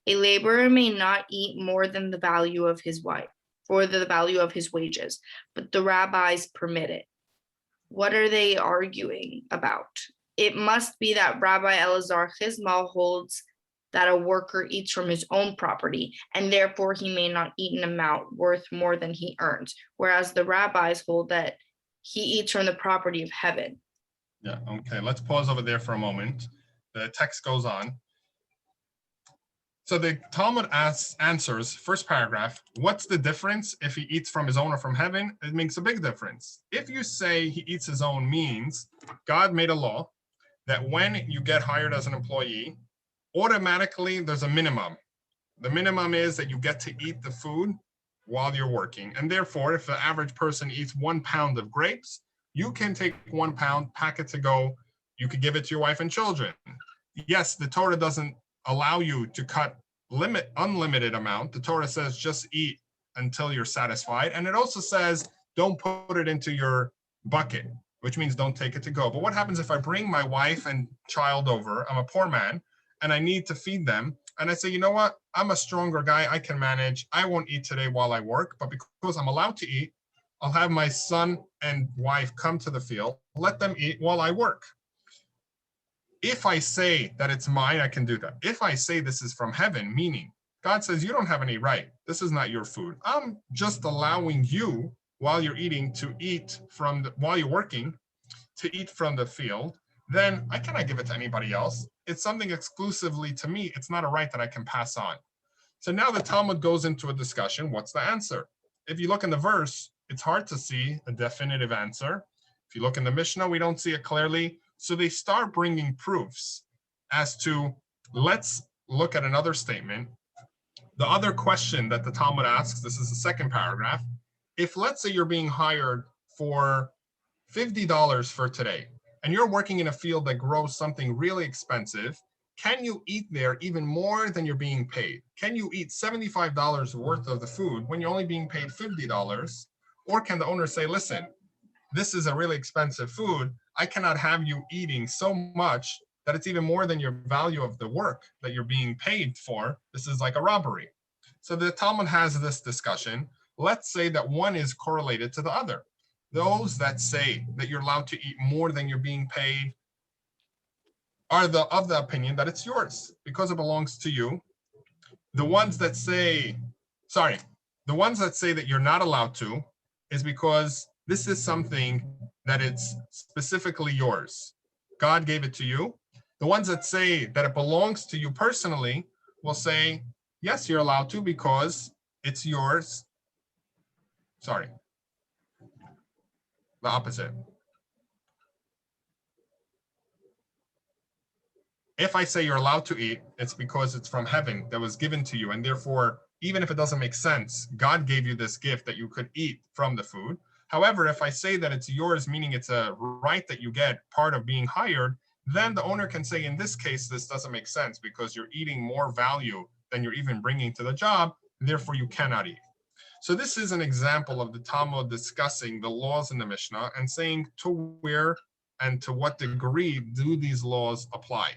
a laborer may not eat more than the value of his wife, or the value of his wages, but the rabbis permit it. What are they arguing about? It must be that Rabbi Elazar Chizma holds that a worker eats from his own property, and therefore he may not eat an amount worth more than he earns, whereas the rabbis hold that he eats from the property of heaven. Yeah, okay, let's pause over there for a moment. The text goes on. So the Talmud answers, first paragraph, what's the difference if he eats from his own or from heaven? It makes a big difference. If you say he eats his own, means God made a law that when you get hired as an employee, automatically there's a minimum. The minimum is that you get to eat the food while you're working. And therefore, if the average person eats 1 pound of grapes, you can take 1 pound, pack it to go. You could give it to your wife and children. Yes, the Torah doesn't allow you to cut unlimited amount. The Torah says just eat until you're satisfied. And it also says don't put it into your bucket, which means don't take it to go. But what happens if I bring my wife and child over? I'm a poor man and I need to feed them. And I say, you know what? I'm a stronger guy. I can manage. I won't eat today while I work, but because I'm allowed to eat, I'll have my son and wife come to the field, let them eat while I work. If I say that it's mine, I can do that. If I say this is from heaven, meaning God says you don't have any right, this is not your food, I'm just allowing you while you're eating to eat from while you're working to eat from the field, then I cannot give it to anybody else. It's something exclusively to me. It's not a right that I can pass on. So now the Talmud goes into a discussion. What's the answer? If you look in the verse, it's hard to see a definitive answer. If you look in the Mishnah, we don't see it clearly. So they start bringing proofs as to, let's look at another statement. The other question that the Talmud asks, this is the second paragraph. If let's say you're being hired for $50 for today, and you're working in a field that grows something really expensive, can you eat there even more than you're being paid? Can you eat $75 worth of the food when you're only being paid $50? Or can the owner say, listen, this is a really expensive food. I cannot have you eating so much that it's even more than your value of the work that you're being paid for. This is like a robbery. So the Talmud has this discussion. Let's say that one is correlated to the other. Those that say that you're allowed to eat more than you're being paid are of the opinion that it's yours because it belongs to you. The ones that say that you're not allowed to is because this is something that it's specifically yours. God gave it to you. The ones that say that it belongs to you personally will say, yes, you're allowed to because it's yours. Sorry. The opposite. If I say you're allowed to eat, it's because it's from heaven that was given to you. And therefore, even if it doesn't make sense, God gave you this gift that you could eat from the food. However, if I say that it's yours, meaning it's a right that you get, part of being hired, then the owner can say, in this case, this doesn't make sense because you're eating more value than you're even bringing to the job. Therefore, you cannot eat. So this is an example of the Talmud discussing the laws in the Mishnah and saying to where and to what degree do these laws apply.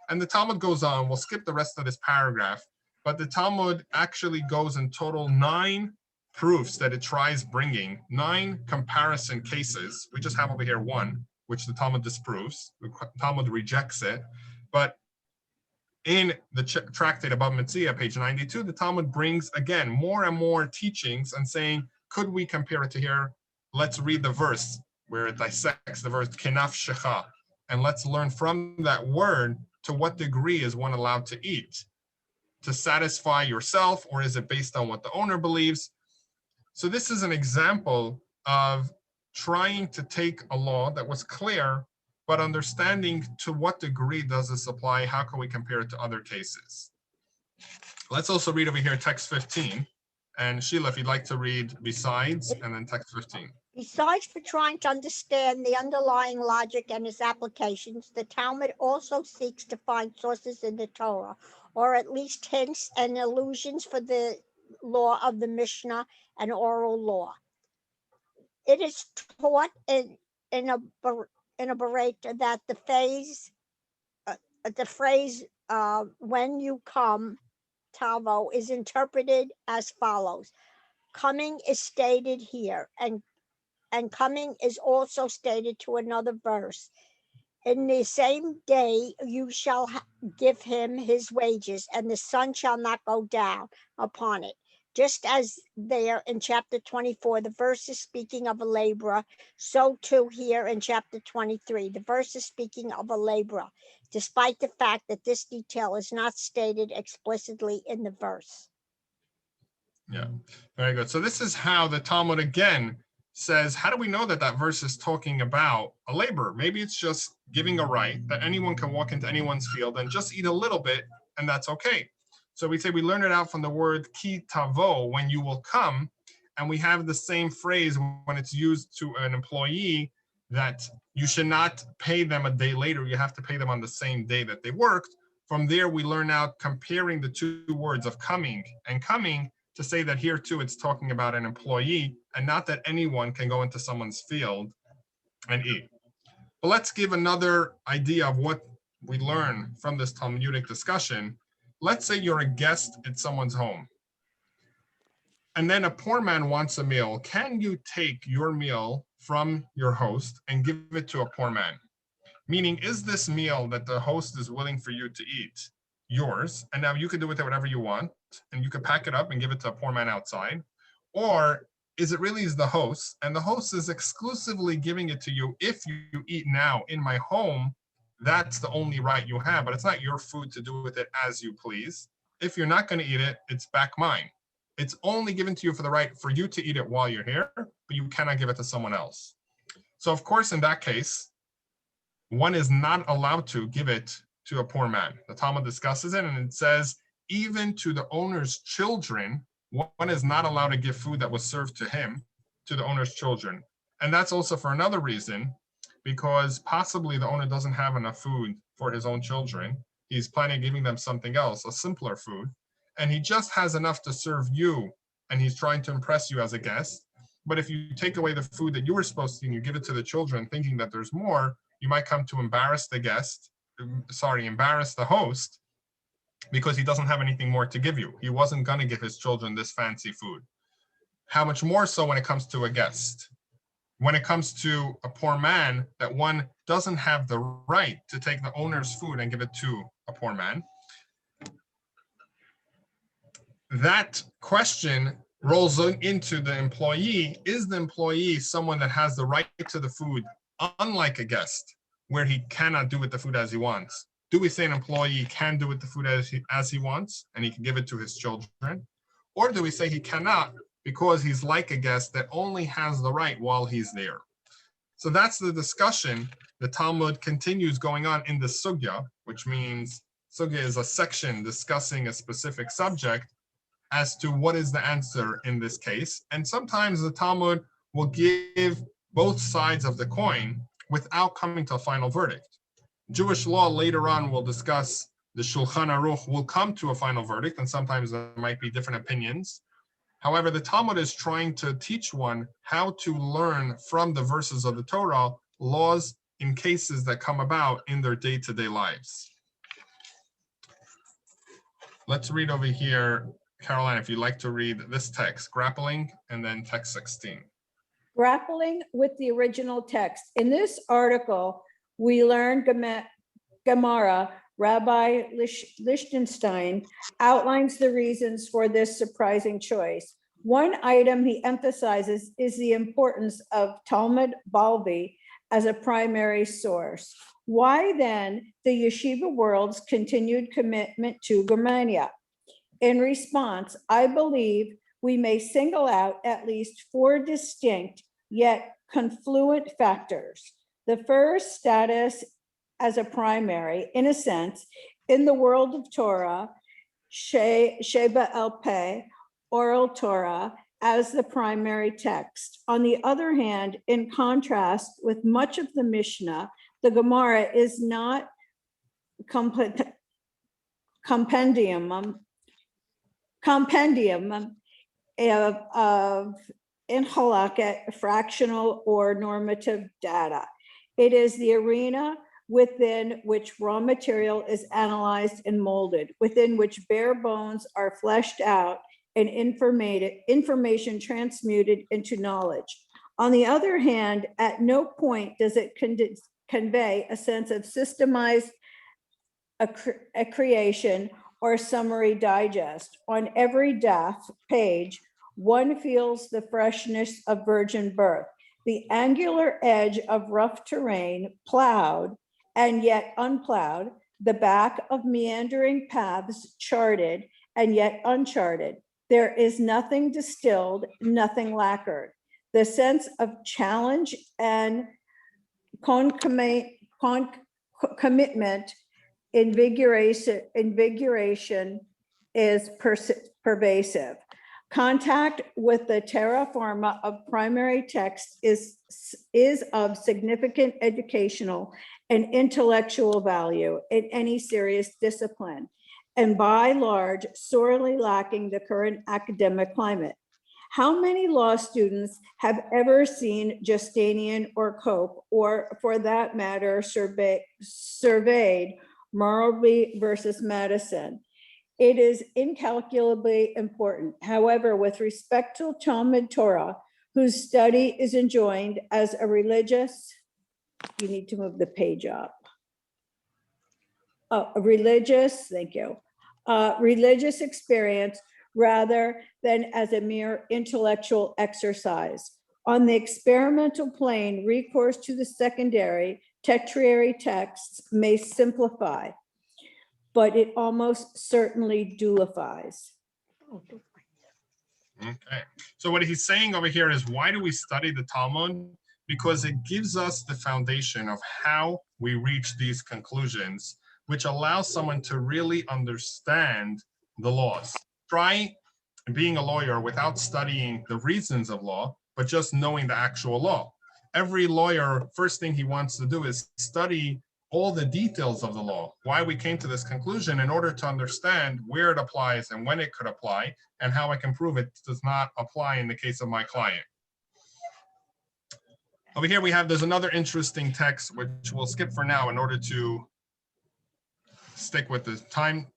And the Talmud goes on, we'll skip the rest of this paragraph, but the Talmud actually goes in total 9 proofs that it tries bringing, 9 comparison cases. We just have over here 1, which the Talmud disproves. The Talmud rejects it. But in the tractate above Metzia, page 92, the Talmud brings, again, more and more teachings and saying, could we compare it to here? Let's read the verse where it dissects the verse, kenaf shecha, and let's learn from that word to what degree is one allowed to eat? To satisfy yourself, or is it based on what the owner believes? So this is an example of trying to take a law that was clear, but understanding to what degree does this apply? How can we compare it to other cases? Let's also read over here text 15. And Sheila, if you'd like to read besides and then text 15. Besides for trying to understand the underlying logic and its applications, the Talmud also seeks to find sources in the Torah, or at least hints and allusions for the law of the Mishnah and oral law. It is taught in a Bereta that the phrase when you come, Tavo, is interpreted as follows. Coming is stated here, and coming is also stated to another verse. In the same day you shall give him his wages, and the sun shall not go down upon it. Just as there in chapter 24, the verse is speaking of a laborer, so too here in chapter 23, the verse is speaking of a laborer, despite the fact that this detail is not stated explicitly in the verse. Yeah, very good. So this is how the Talmud again says, how do we know that that verse is talking about a laborer? Maybe it's just giving a right that anyone can walk into anyone's field and just eat a little bit, and that's okay. So we say we learn it out from the word ki tavo, when you will come, and we have the same phrase when it's used to an employee that you should not pay them a day later, you have to pay them on the same day that they worked. From there, we learn out comparing the 2 words of coming and coming to say that here too it's talking about an employee and not that anyone can go into someone's field and eat. But let's give another idea of what we learn from this Talmudic discussion. Let's say you're a guest at someone's home, and then a poor man wants a meal. Can you take your meal from your host and give it to a poor man? Meaning, is this meal that the host is willing for you to eat yours, and now you can do with it whatever you want, and you can pack it up and give it to a poor man outside? Or is it really the host, and the host is exclusively giving it to you if you eat now in my home? That's the only right you have, but it's not your food to do with it as you please. If you're not going to eat it, it's back mine. It's only given to you for the right for you to eat it while you're here, but you cannot give it to someone else. So of course, in that case, one is not allowed to give it to a poor man. The Talmud discusses it, and it says, even to the owner's children, one is not allowed to give food that was served to him, to the owner's children. And that's also for another reason, because possibly the owner doesn't have enough food for his own children. He's planning on giving them something else, a simpler food, and he just has enough to serve you, and he's trying to impress you as a guest. But if you take away the food that you were supposed to and you give it to the children thinking that there's more, you might come to embarrass the host, because he doesn't have anything more to give you. He wasn't going to give his children this fancy food. How much more so when it comes to a guest? When it comes to a poor man, that one doesn't have the right to take the owner's food and give it to a poor man. That question rolls into the employee. Is the employee someone that has the right to the food, unlike a guest, where he cannot do with the food as he wants? Do we say an employee can do with the food as he wants, and he can give it to his children? Or do we say he cannot because he's like a guest that only has the right while he's there? So that's the discussion. The Talmud continues going on in the sugya, which means sugya is a section discussing a specific subject, as to what is the answer in this case. And sometimes the Talmud will give both sides of the coin without coming to a final verdict. Jewish law later on will discuss, the Shulchan Aruch will come to a final verdict, and sometimes there might be different opinions. However, the Talmud is trying to teach one how to learn from the verses of the Torah laws in cases that come about in their day-to-day lives. Let's read over here, Caroline, if you'd like to read this text, grappling, and then text 16. Grappling with the original text. In this article, we learn Gemara, Rabbi Lichtenstein outlines the reasons for this surprising choice. One item he emphasizes is the importance of Talmud Bavli as a primary source. Why then the yeshiva world's continued commitment to Germania? In response, I believe we may single out at least 4 distinct yet confluent factors. The first, status as a primary, in a sense, in the world of Torah, Sheba El Peh, oral Torah, as the primary text. On the other hand, in contrast with much of the Mishnah, the Gemara is not compendium of in halakha, fractional or normative data. It is the arena within which raw material is analyzed and molded, within which bare bones are fleshed out and information transmuted into knowledge. On the other hand, at no point does it convey a sense of systemized creation or summary digest. On every daf page, one feels the freshness of virgin birth, the angular edge of rough terrain, plowed and yet unplowed, the back of meandering paths charted and yet uncharted. There is nothing distilled, nothing lacquered. The sense of challenge and commitment, invigoration is pervasive. Contact with the terra firma of primary text is of significant educational and intellectual value in any serious discipline, and by large, sorely lacking the current academic climate. How many law students have ever seen Justinian or Cope, or for that matter, surveyed Marlby versus Madison? It is incalculably important. However, with respect to Talmud Torah, whose study is enjoined as a religious, you need to move the page up. A religious, thank you, religious experience rather than as a mere intellectual exercise. On the experimental plane, recourse to the secondary, tertiary texts may simplify, but it almost certainly dualifies. Okay, so what he's saying over here is, why do we study the Talmud? Because it gives us the foundation of how we reach these conclusions, which allows someone to really understand the laws. Try being a lawyer without studying the reasons of law, but just knowing the actual law. Every lawyer, first thing he wants to do is study all the details of the law, why we came to this conclusion, in order to understand where it applies and when it could apply, and how I can prove it does not apply in the case of my client. Over here we have, there's another interesting text, which we'll skip for now in order to stick with the time.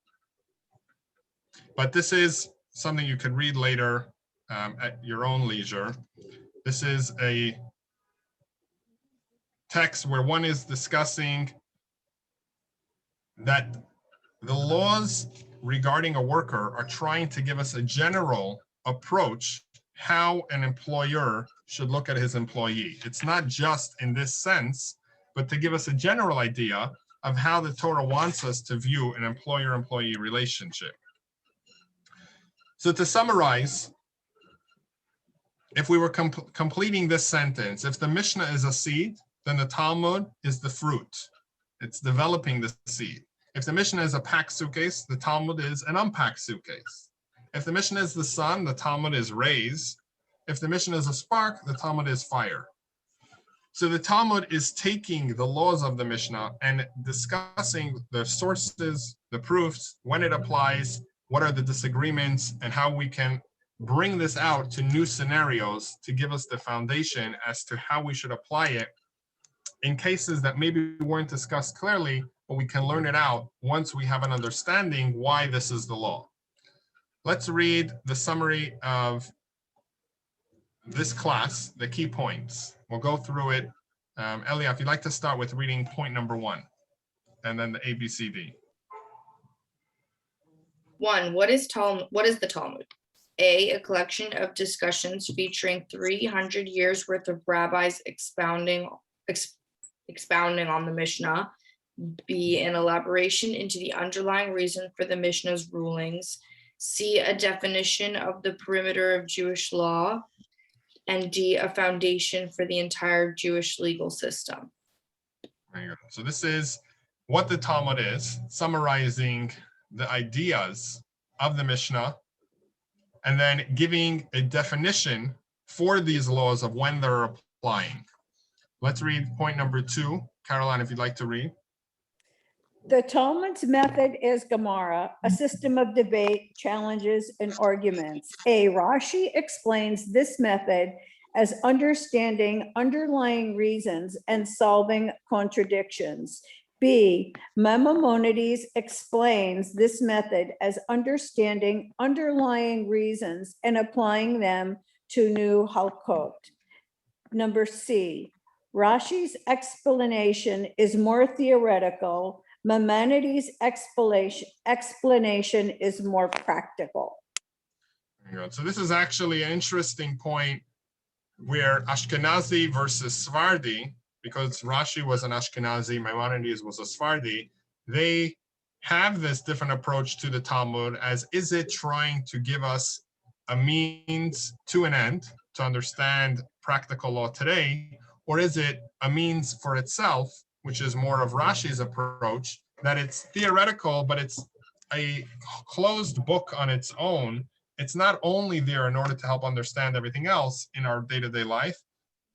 But this is something you could read later at your own leisure. This is a text where one is discussing that the laws regarding a worker are trying to give us a general approach how an employer should look at his employee. It's not just in this sense, but to give us a general idea of how the Torah wants us to view an employer-employee relationship. So to summarize, if we were completing this sentence, if the Mishnah is a seed, then the Talmud is the fruit. It's developing the seed. If the Mishnah is a packed suitcase, the Talmud is an unpacked suitcase. If the Mishnah is the sun, the Talmud is rays. If the Mishnah is a spark, the Talmud is fire. So the Talmud is taking the laws of the Mishnah and discussing the sources, the proofs, when it applies, what are the disagreements, and how we can bring this out to new scenarios to give us the foundation as to how we should apply it in cases that maybe weren't discussed clearly, but we can learn it out once we have an understanding why this is the law. Let's read the summary of this class, the key points. We'll go through it. Elia, if you'd like to start with reading point number 1, and then the ABCD. 1. What is the Talmud? A collection of discussions featuring 300 years worth of rabbis expounding on the Mishnah. B, an elaboration into the underlying reason for the Mishnah's rulings. C, a definition of the perimeter of Jewish law. And D, a foundation for the entire Jewish legal system. There you go. So this is what the Talmud is, summarizing the ideas of the Mishnah, and then giving a definition for these laws of when they're applying. Let's read point number 2. Caroline, if you'd like to read. The Talmud's method is Gemara, a system of debate, challenges, and arguments. A, Rashi explains this method as understanding underlying reasons and solving contradictions. B, Maimonides explains this method as understanding underlying reasons and applying them to new halakot. Number C, Rashi's explanation is more theoretical. Maimonides' explanation is more practical. There you go. So this is actually an interesting point where Ashkenazi versus Sephardi, because Rashi was an Ashkenazi, Maimonides was a Sephardi, they have this different approach to the Talmud as, is it trying to give us a means to an end to understand practical law today, or is it a means for itself, which is more of Rashi's approach, that it's theoretical, but it's a closed book on its own. It's not only there in order to help understand everything else in our day-to-day life,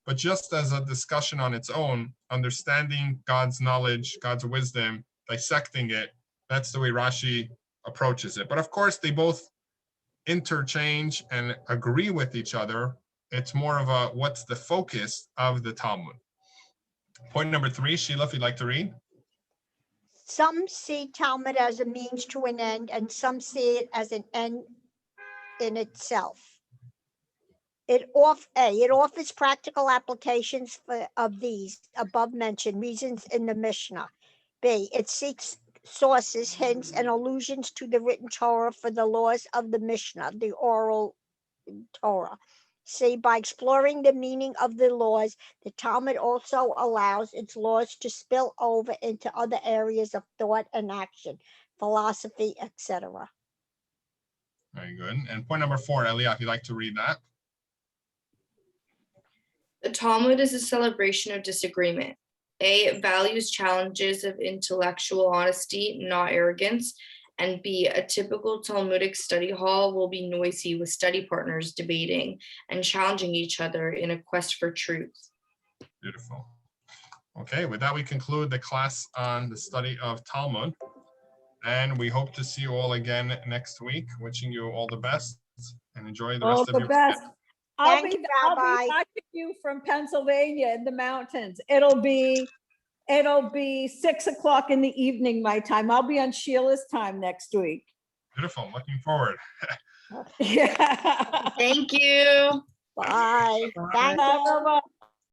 but just as a discussion on its own, understanding God's knowledge, God's wisdom, dissecting it. That's the way Rashi approaches it. But of course, they both interchange and agree with each other. It's more of a, what's the focus of the Talmud? Point number 3, Sheila, if you'd like to read. Some see Talmud as a means to an end, and some see it as an end in itself. It offers practical applications of these above mentioned reasons in the Mishnah. B, it seeks sources, hints, and allusions to the written Torah for the laws of the Mishnah, the oral Torah. C, by exploring the meaning of the laws, the Talmud also allows its laws to spill over into other areas of thought and action, philosophy, etc. Very good. And point number 4, Elia, if you'd like to read that. The Talmud is a celebration of disagreement. A, it values challenges of intellectual honesty, not arrogance. And B, a typical Talmudic study hall will be noisy with study partners debating and challenging each other in a quest for truth. Beautiful. Okay, with that, we conclude the class on the study of Talmud. And we hope to see you all again next week. Wishing you all the best and enjoy the rest of your best. weekend. I'll Thank be you, Rabbi. watching you from Pennsylvania in the mountains. It'll be 6 o'clock in the evening, my time. I'll be on Sheila's time next week. Beautiful. Looking forward. Yeah. Thank you. Bye. Bye. Thank you. Bye-bye.